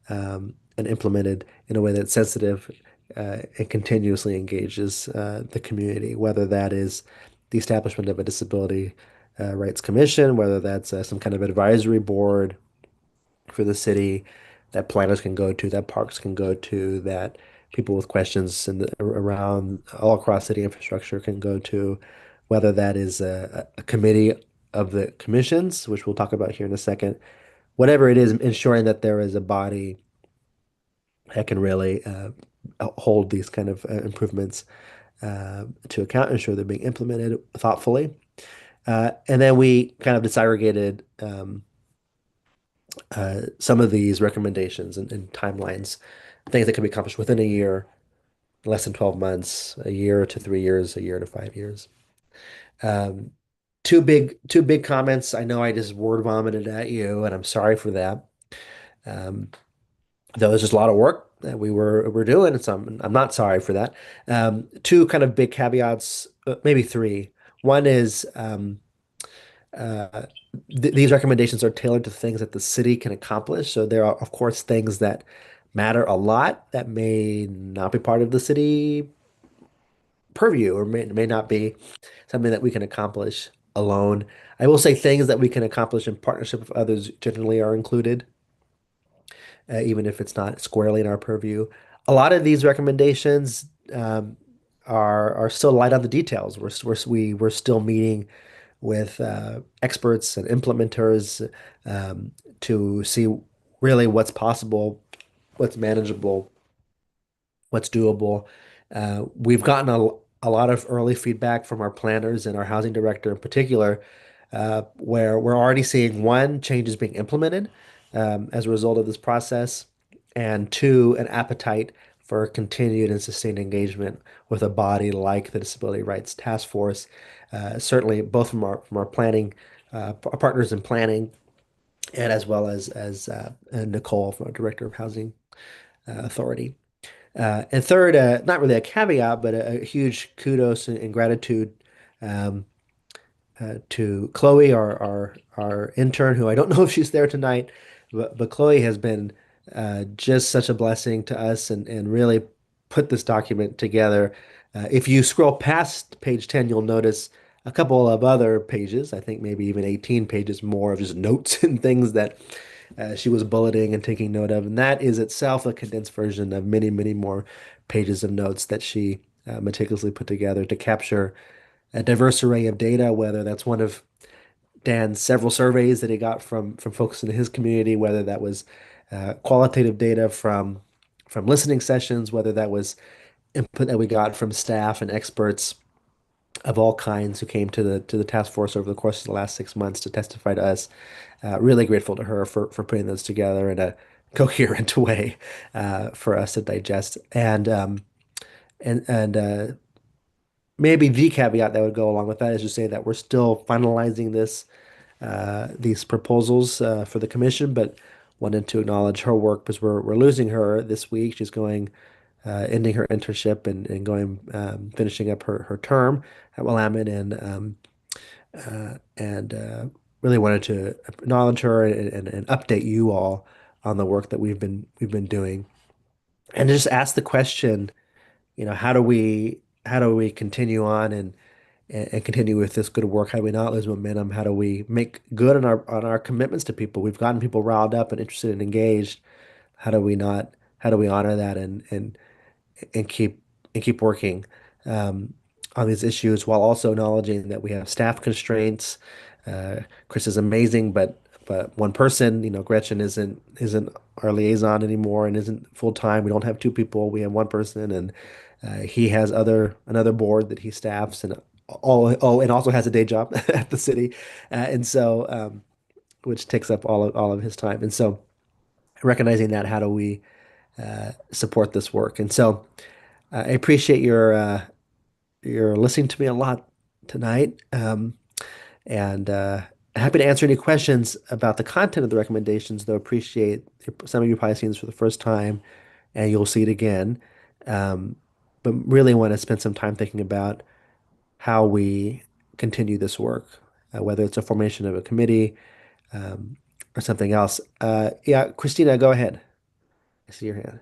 Speaker 1: and implemented in a way that's sensitive and continuously engages the community, whether that is the establishment of a disability rights commission, whether that's some kind of advisory board for the city that planners can go to, that parks can go to, that people with questions around all across city infrastructure can go to, whether that is a committee of the commissions, which we'll talk about here in a second, whatever it is, ensuring that there is a body that can really hold these kind of improvements to account, ensure they're being implemented thoughtfully. And then we kind of disaggregated some of these recommendations and timelines, things that can be accomplished within a year, less than 12 months, a year to 3 years, a year to 5 years. Two big comments. I know I just word vomited at you, and I'm sorry for that. That was just a lot of work that we're doing, and so I'm not sorry for that. Two kind of big caveats, maybe three. One is these recommendations are tailored to things that the city can accomplish. So there are, of course, things that matter a lot that may not be part of the city purview or may not be something that we can accomplish alone. I will say things that we can accomplish in partnership with others generally are included, even if it's not squarely in our purview. A lot of these recommendations are still light on the details. We're still meeting with experts and implementers to see really what's possible, what's manageable, what's doable. We've gotten a lot of early feedback from our planners and our housing director in particular, where we're already seeing one, changes being implemented as a result of this process, and two, an appetite for continued and sustained engagement with a body like the Disability Rights Task Force. Certainly, both from our planning, our partners in planning, and as well as Nicole, from our Director of Housing Authority. And third, not really a caveat, but a huge kudos and gratitude um, to Chloe, our intern, who I don't know if she's there tonight, but Chloe has been just such a blessing to us and really put this document together. If you scroll past page 10, you'll notice a couple of other pages, I think maybe even 18 pages more of just notes and things that she was bulleting and taking note of. And that is itself a condensed version of many, many more pages of notes that she meticulously put together to capture a diverse array of data, whether that's one of Dan's several surveys that he got from folks in his community, whether that was qualitative data from listening sessions, whether that was input that we got from staff and experts of all kinds who came to the task force over the course of the last 6 months to testify to us. Really grateful to her for putting those together in a coherent way for us to digest. And maybe the caveat that would go along with that is to say that we're still finalizing these proposals for the commission, but wanted to acknowledge her work because we're losing her this week. She's going ending her internship and going finishing up her term at Willamette and really wanted to acknowledge her and update you all on the work that we've been doing and just ask the question, how do we continue on and continue with this good work? How do we not lose momentum? How do we make good on our commitments to people? We've gotten people riled up and interested and engaged. How do we honor that and keep working on these issues while also acknowledging that we have staff constraints. Chris is amazing, but one person, Gretchen isn't our liaison anymore and isn't full time. We don't have two people. We have one person, and he has another board that he staffs and and also has a day job at the city, and so which takes up all of his time. And so recognizing that, how do we support this work? And so I appreciate your listening to me a lot tonight, and happy to answer any questions about the content of the recommendations. Though appreciate some of you probably seen this for the first time, and you'll see it again. But really want to spend some time thinking about how we continue this work, whether it's a formation of a committee or something else. Yeah, Christina, go ahead. I see your hand.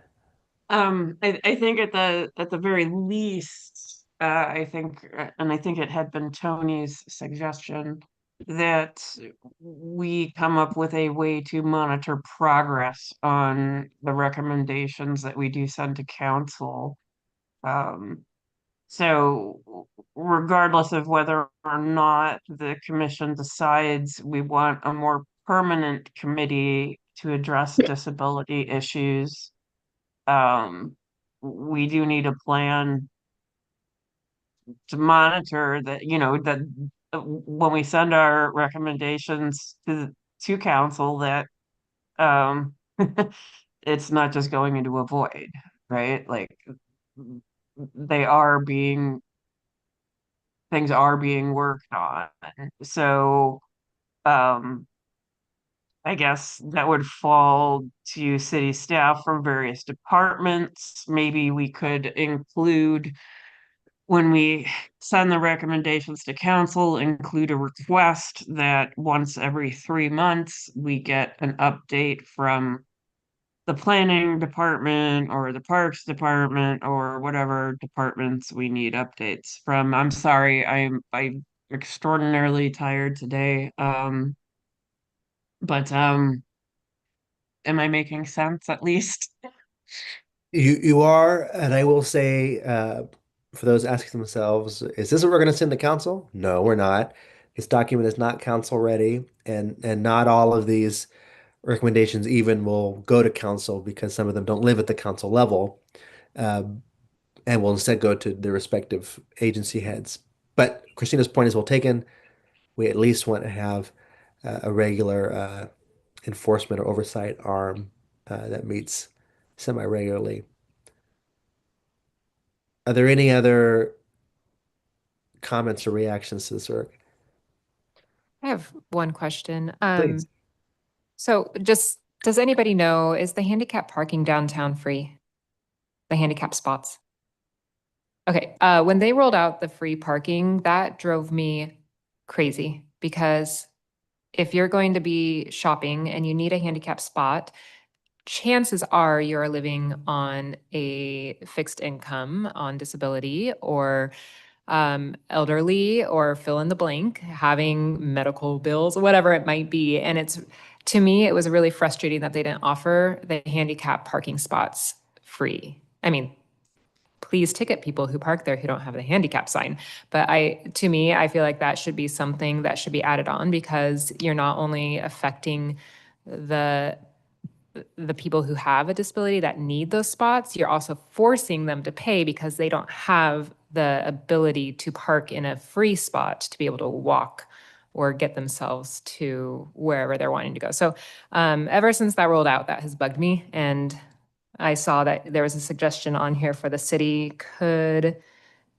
Speaker 6: I think at the very least, I think, and I think it had been Tony's suggestion that we come up with a way to monitor progress on the recommendations that we do send to council. So regardless of whether or not the commission decides we want a more permanent committee to address disability issues, we do need a plan to monitor that, that when we send our recommendations to council, that it's not just going into a void, right? Like things are being worked on. So I guess that would fall to city staff from various departments. Maybe we could include, when we send the recommendations to council, include a request that once every 3 months, we get an update from the planning department or the parks department or whatever departments we need updates from. I'm sorry, I extraordinarily tired today. But am I making sense at least?
Speaker 1: You are, and I will say, for those asking themselves, is this what we're going to send to council? No, we're not. This document is not council ready, and not all of these recommendations even will go to council because some of them don't live at the council level, and will instead go to the respective agency heads. But Christina's point is well taken. We at least want to have a regular enforcement or oversight arm that meets semi-regularly. Are there any other comments or reactions to this work?
Speaker 3: I have one question.
Speaker 1: Please.
Speaker 3: So just, does anybody know, is the handicap parking downtown free? The handicap spots? Okay, when they rolled out the free parking, that drove me crazy because if you're going to be shopping and you need a handicap spot, chances are you're living on a fixed income, on disability, or elderly, or fill in the blank, having medical bills, whatever it might be. And it's, to me, it was really frustrating that they didn't offer the handicap parking spots free. I mean, please ticket people who park there who don't have the handicap sign. But to me, I feel like that should be something that should be added on because you're not only affecting the people who have a disability that need those spots, you're also forcing them to pay because they don't have the ability to park in a free spot to be able to walk or get themselves to wherever they're wanting to go. So ever since that rolled out, that has bugged me. And I saw that there was a suggestion on here for the city could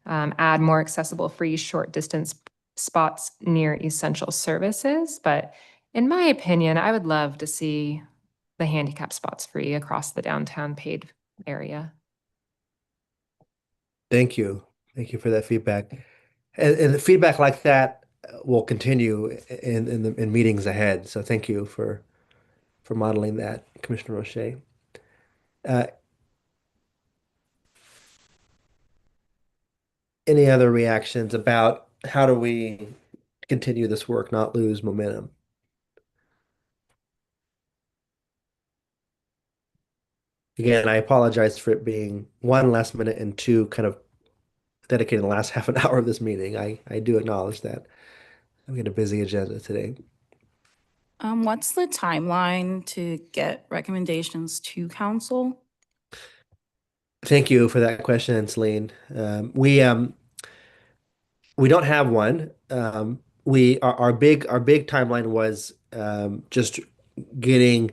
Speaker 3: add more accessible free short distance spots near essential services. But in my opinion, I would love to see the handicap spots free across the downtown paid area.
Speaker 1: Thank you. Thank you for that feedback. And the feedback like that will continue in meetings ahead. So thank you for modeling that, Commissioner O'Shea. Any other reactions about how do we continue this work, not lose momentum? Again, I apologize for it being one last minute and two kind of dedicating the last half an hour of this meeting. I do acknowledge that. We had a busy agenda today.
Speaker 16: What's the timeline to get recommendations to council?
Speaker 1: Thank you for that question, Celine. We don't have one. Our big timeline was just getting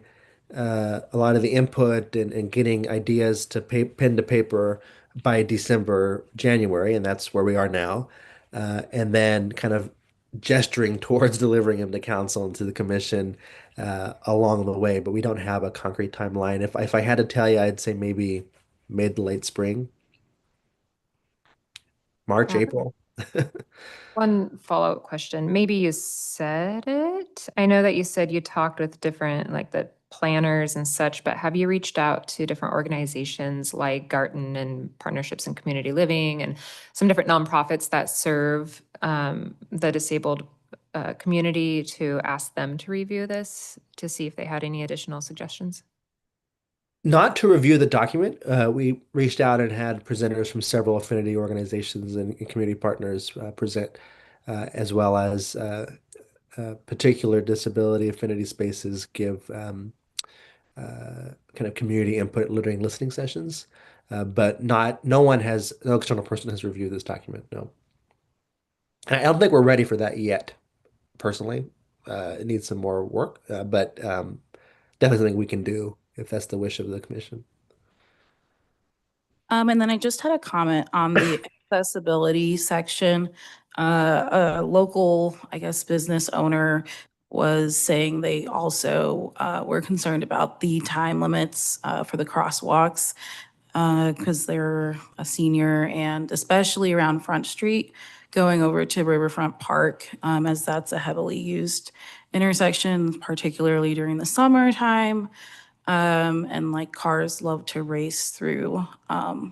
Speaker 1: a lot of the input and getting ideas to pen to paper by December, January, and that's where we are now. And then kind of gesturing towards delivering them to council and to the commission along the way. But we don't have a concrete timeline. If I had to tell you, I'd say maybe mid to late spring, March, April.
Speaker 3: One follow-up question. Maybe you said it. I know that you said you talked with different, like the planners and such, but have you reached out to different organizations like Garton and Partnerships in Community Living and some different nonprofits that serve the disabled community to ask them to review this to see if they had any additional suggestions?
Speaker 1: Not to review the document. We reached out and had presenters from several affinity organizations and community partners present, as well as particular disability affinity spaces give kind of community input during listening sessions. But no external person has reviewed this document, no. And I don't think we're ready for that yet, personally. It needs some more work, but definitely something we can do if that's the wish of the commission.
Speaker 16: And then I just had a comment on the accessibility section. A local, I guess, business owner was saying they also were concerned about the time limits for the crosswalks because they're a senior, and especially around Front Street going over to Riverfront Park, as that's a heavily used intersection, particularly during the summertime. And like cars love to race through. I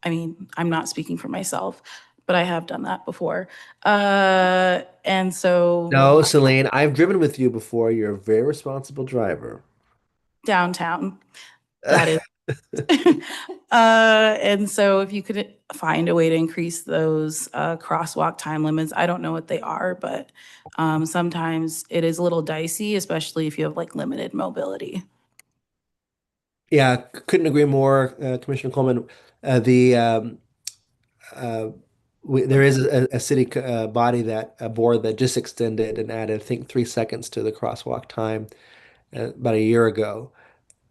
Speaker 16: mean, I'm not speaking for myself, but I have done that before. And so
Speaker 1: No, Celine, I've driven with you before. You're a very responsible driver.
Speaker 16: downtown, that is. And so if you could find a way to increase those crosswalk time limits, I don't know what they are, but sometimes it is a little dicey, especially if you have like limited mobility.
Speaker 1: Yeah, couldn't agree more, Commissioner Coleman. The there is a city body that a board that just extended and added, I think, 3 seconds to the crosswalk time about a year ago.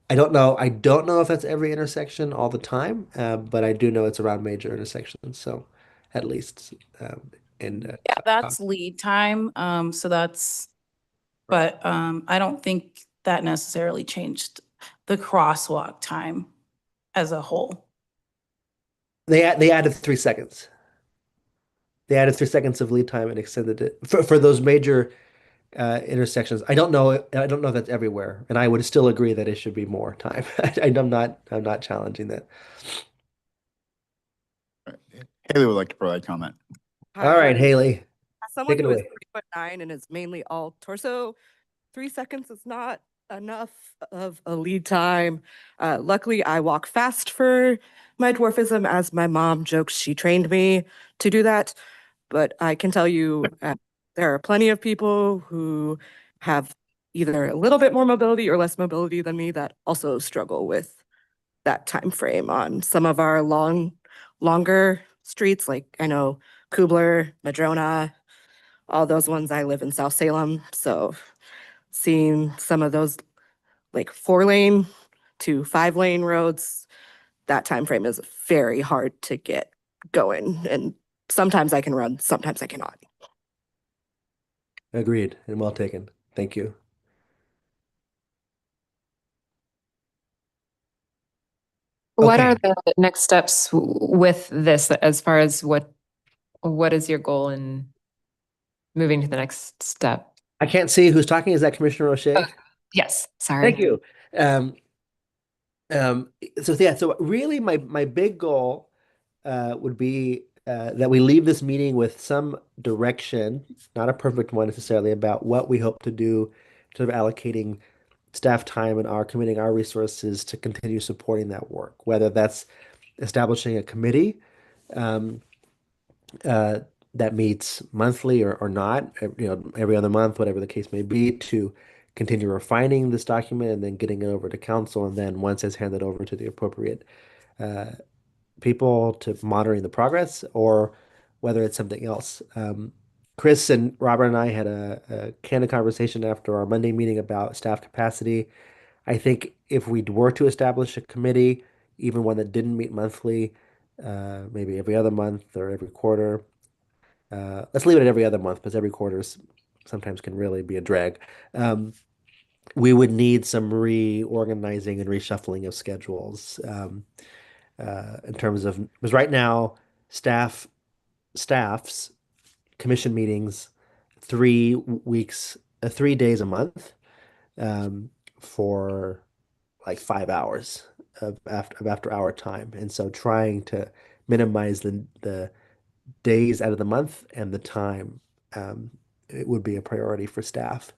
Speaker 1: I don't know. I don't know if that's every intersection all the time, but I do know it's around major intersections. So, at least, and
Speaker 16: Yeah, that's lead time. So that's, but I don't think that necessarily changed the crosswalk time as a whole.
Speaker 1: they added 3 seconds. They added 3 seconds of lead time and extended it for those major intersections. I don't know. I don't know if that's everywhere, and I would still agree that it should be more time. I'm not. I'm not challenging that.
Speaker 2: Haley would like to provide comment.
Speaker 1: All right, Haley,
Speaker 12: As someone
Speaker 1: take it
Speaker 12: who is
Speaker 1: away.
Speaker 12: 3'9" and is mainly all torso, 3 seconds is not enough of a lead time. Luckily, I walk fast for my dwarfism, as my mom jokes she trained me to do that. But I can tell you, there are plenty of people who have either a little bit more mobility or less mobility than me that also struggle with that time frame on some of our longer streets. Like I know Kubler, Madrona, all those ones. I live in South Salem, so seeing some of those like 4-lane to 5-lane roads, that time frame is very hard to get going. And sometimes I can run, sometimes I cannot.
Speaker 1: Agreed and well taken. Thank you.
Speaker 3: What
Speaker 1: Okay.
Speaker 3: are the next steps with this as far as what is your goal in moving to the next step?
Speaker 1: I can't see who's talking. Is that Commissioner O'Shea?
Speaker 3: Yes, sorry.
Speaker 1: Thank you. Um, so yeah, so really my big goal would be that we leave this meeting with some direction, not a perfect one necessarily, about what we hope to do in terms of allocating staff time and our committing our resources to continue supporting that work, whether that's establishing a committee um, that meets monthly or not, every other month, whatever the case may be, to continue refining this document and then getting it over to council, and then once it's handed over to the appropriate people to monitoring the progress, or whether it's something else. Chris and Robert and I had a candid conversation after our Monday meeting about staff capacity. I think if we were to establish a committee, even one that didn't meet monthly, maybe every other month or every quarter, let's leave it at every other month because every quarter sometimes can really be a drag. We would need some reorganizing and reshuffling of schedules in terms of, because right now staff's commission meetings 3 days a month for like 5 hours of after hour time, and so trying to minimize the days out of the month and the time, it would be a priority for staff,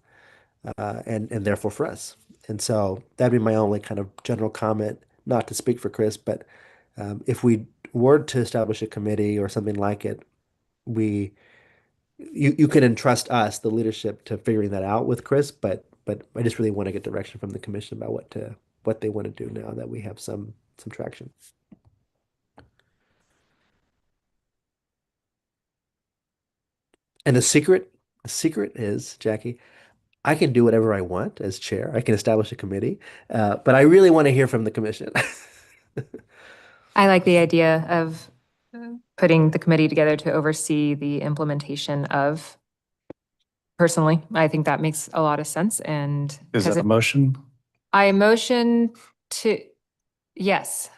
Speaker 1: and therefore for us. And so that'd be my only kind of general comment, not to speak for Chris, but if we were to establish a committee or something like it, you can entrust us, the leadership, to figuring that out with Chris, but I just really want to get direction from the commission about what they want to do now that we have some traction. And the secret is, Jackie, I can do whatever I want as chair. I can establish a committee, but I really want to hear from the commission.
Speaker 3: I like the idea of putting the committee together to oversee the implementation of. Personally, I think that makes a lot of sense, and
Speaker 5: Is that a motion?
Speaker 3: I motion to, yes.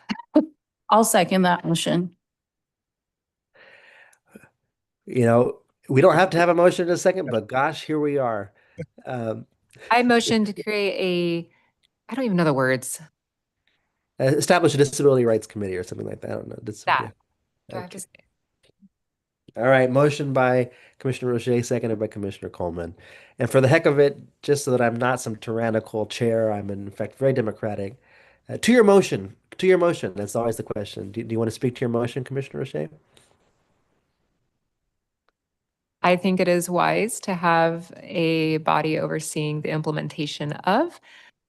Speaker 16: I'll second that motion.
Speaker 1: We don't have to have a motion in a second, but gosh, here we are.
Speaker 3: I motion to create I don't even know the words.
Speaker 1: Establish a disability rights committee or something like that. I don't know.
Speaker 3: That. Do I have to say?
Speaker 1: All right, motion by Commissioner Roche, seconded by Commissioner Coleman. And for the heck of it, just so that I'm not some tyrannical chair, I'm in fact very democratic. To your motion, that's always the question. Do you want to speak to your motion, Commissioner Roche?
Speaker 3: I think it is wise to have a body overseeing the implementation of,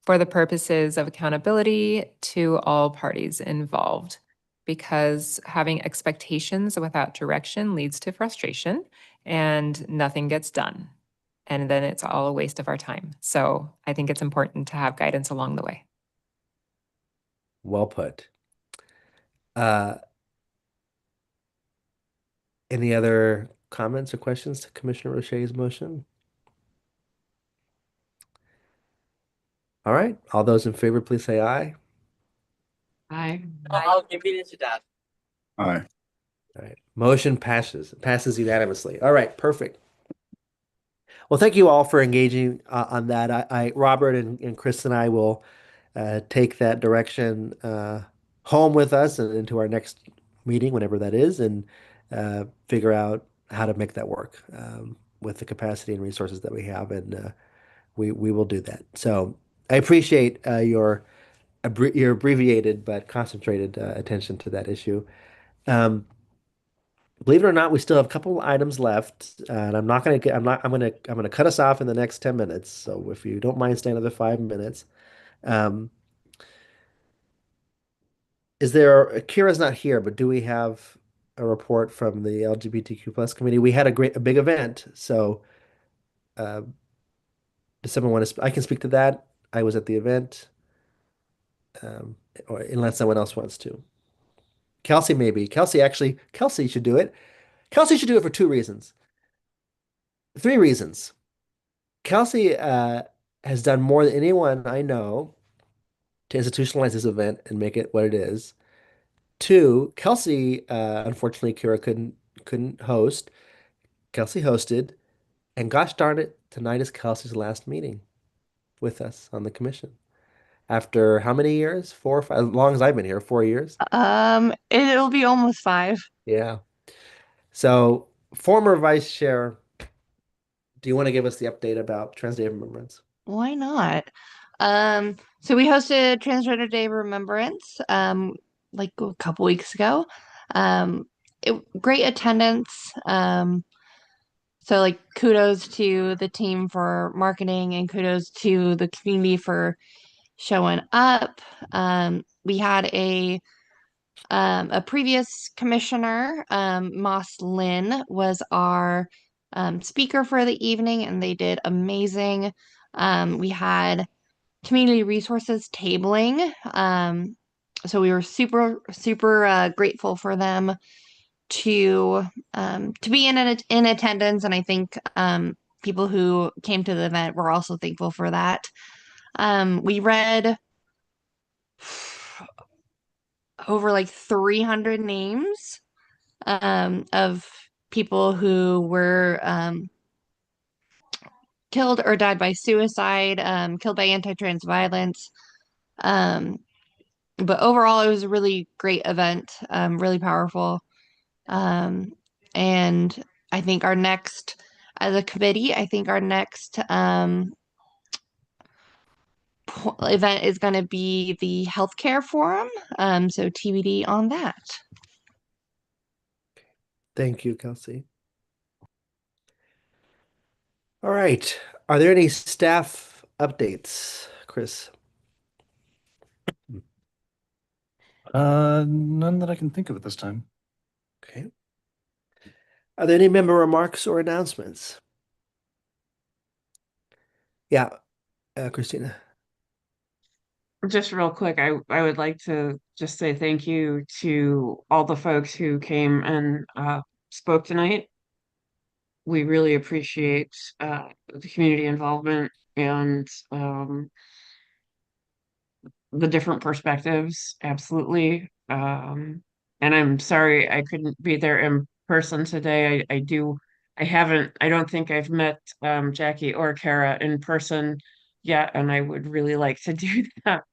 Speaker 3: for the purposes of accountability to all parties involved. Because having expectations without direction leads to frustration and nothing gets done. And then it's all a waste of our time. So I think it's important to have guidance along the way.
Speaker 1: Well put. Uh, any other comments or questions to Commissioner Roche's motion? All right, all those in favor, please say aye.
Speaker 8: Aye.
Speaker 2: Aye.
Speaker 1: All right, motion passes unanimously. All right, perfect. Well, thank you all for engaging on that. Robert and Chris and I will take that direction home with us and into our next meeting, whenever that is, and figure out how to make that work with the capacity and resources that we have, and we will do that. So I appreciate your abbreviated but concentrated attention to that issue. Um, Believe it or not, we still have a couple items left, and I'm not going to get. I'm gonna cut us off in the next 10 minutes. So if you don't mind staying another 5 minutes, um, is there? Kira's not here, but do we have a report from the LGBTQ plus committee? We had a big event. So, uh, does someone want to? I can speak to that. I was at the event, or unless someone else wants to. Kelsey, maybe. Kelsey should do it. Kelsey should do it for 2 reasons. 3 reasons. Kelsey has done more than anyone I know to institutionalize this event and make it what it is. 2, Kelsey, unfortunately, Kira couldn't host. Kelsey hosted, and gosh darn it, tonight is Kelsey's last meeting with us on the commission. After how many years? 4 or 5, as long as I've been here, 4 years.
Speaker 6: It'll be almost 5.
Speaker 1: Yeah. So, former vice chair, do you want to give us the update about Trans Day of Remembrance?
Speaker 7: Why not? So we hosted Transgender Day of Remembrance, like a couple weeks ago. Great attendance. So like kudos to the team for marketing and kudos to the community for showing up. We had a previous commissioner, Moss Lynn, was our speaker for the evening, and they did amazing. We had community resources tabling. So we were super grateful for them to be in attendance, and I think people who came to the event were also thankful for that. We read over like 300 names of people who were killed or died by suicide, killed by anti-trans violence. But overall, it was a really great event, really powerful. And I think our next, as a committee, I think our next event is going to be the healthcare forum. So TBD on that.
Speaker 1: Thank you, Kelsey. All right. Are there any staff updates, Chris?
Speaker 5: None that I can think of at this time.
Speaker 1: Okay. Are there any member remarks or announcements? Yeah, Christina.
Speaker 17: Just real quick, I would like to just say thank you to all the folks who came and spoke tonight. We really appreciate the community involvement and the different perspectives, absolutely. And I'm sorry I couldn't be there in person today. I don't think I've met Jackie or Kara in person yet, and I would really like to do that.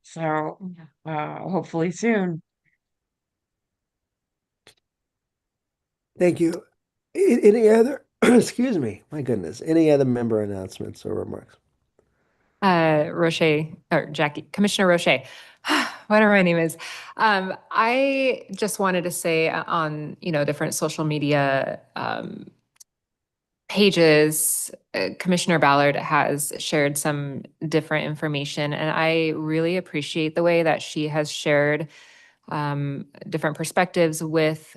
Speaker 17: So hopefully soon.
Speaker 1: Thank you. Any other, excuse me, my goodness, any other member announcements or remarks?
Speaker 3: Roche or Jackie, Commissioner Roche, whatever my name is. I just wanted to say on, different social media pages, Commissioner Ballard has shared some different information, and I really appreciate the way that she has shared different perspectives with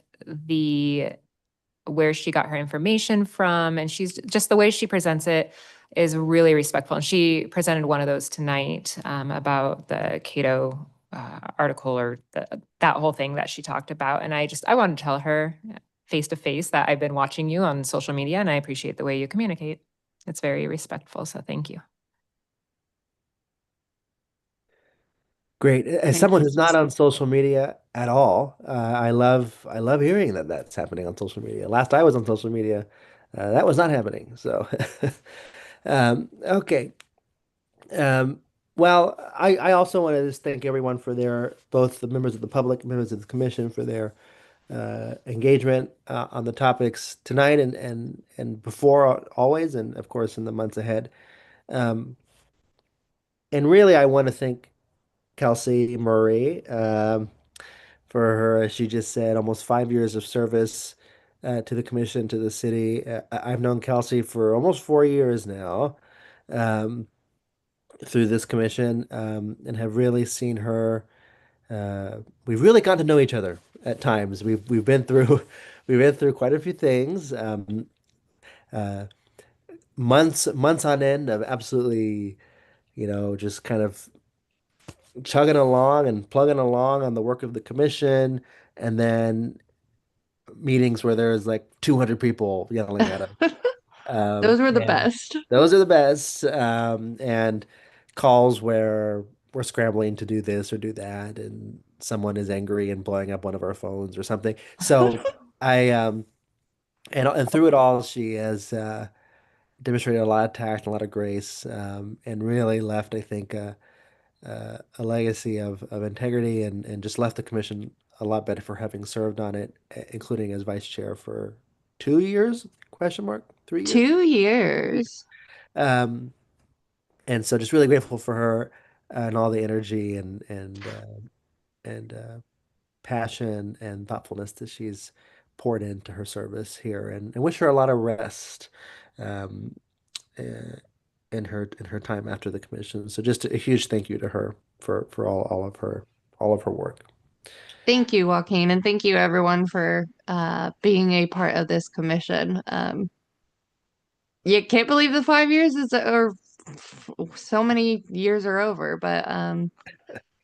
Speaker 3: where she got her information from, and she's just the way she presents it is really respectful. And she presented one of those tonight about the Cato article or that whole thing that she talked about. And I wanted to tell her face to face that I've been watching you on social media, and I appreciate the way you communicate. It's very respectful. So thank you.
Speaker 1: Great. As
Speaker 3: Thank
Speaker 1: someone
Speaker 3: you.
Speaker 1: who's not on social media at all, I love hearing that that's happening on social media. Last I was on social media, that was not happening. So, okay. Um, well, I also want to just thank everyone for both the members of the public, members of the commission for their engagement on the topics tonight and before always, and of course in the months ahead. Um, and really, I want to thank Kelsey Murray for her, as she just said, almost 5 years of service to the commission, to the city. I've known Kelsey for almost 4 years now. Through this commission and have really seen her. We've really gotten to know each other at times. We've been through we've been through quite a few things, uh, months on end of absolutely, just kind of chugging along and plugging along on the work of the commission, and then meetings where there's like 200 people yelling at us.
Speaker 7: Those were the
Speaker 1: And
Speaker 7: best.
Speaker 1: those are the best. And calls where we're scrambling to do this or do that, and someone is angry and blowing up one of our phones or something. So and through it all, she has demonstrated a lot of tact and a lot of grace, and really left, I think, a legacy of integrity and just left the commission a lot better for having served on it, including as vice chair for 2 years, question mark, 3 years.
Speaker 7: 2 years.
Speaker 1: Um, and so just really grateful for her and all the energy and passion and thoughtfulness that she's poured into her service here, and wish her a lot of rest um, uh, in her time after the commission. So just a huge thank you to her for all of her work.
Speaker 7: Thank you, Joaquin, and thank you everyone for being a part of this commission. You can't believe the 5 years or so many years are over, but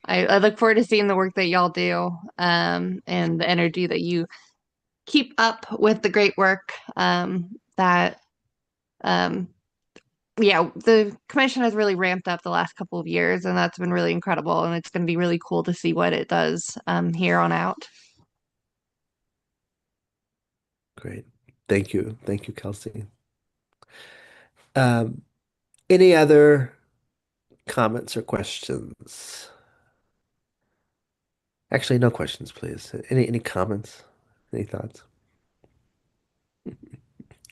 Speaker 7: I look forward to seeing the work that y'all do and the energy that you keep up with the great work that yeah, the commission has really ramped up the last couple of years, and that's been really incredible. And it's going to be really cool to see what it does here on out.
Speaker 1: Great. Thank you. Thank you, Kelsey. Um, any other comments or questions? Actually, no questions, please. Any comments? Any thoughts?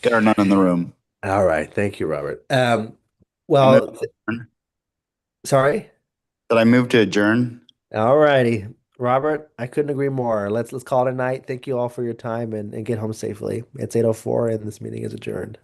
Speaker 2: There are none in the room.
Speaker 1: All right. Thank you, Robert.
Speaker 2: I
Speaker 1: Well,
Speaker 2: move to adjourn.
Speaker 1: sorry?
Speaker 2: Did I move to adjourn?
Speaker 1: All righty. Robert, I couldn't agree more. Let's call it a night. Thank you all for your time and get home safely. It's 8:04 and this meeting is adjourned.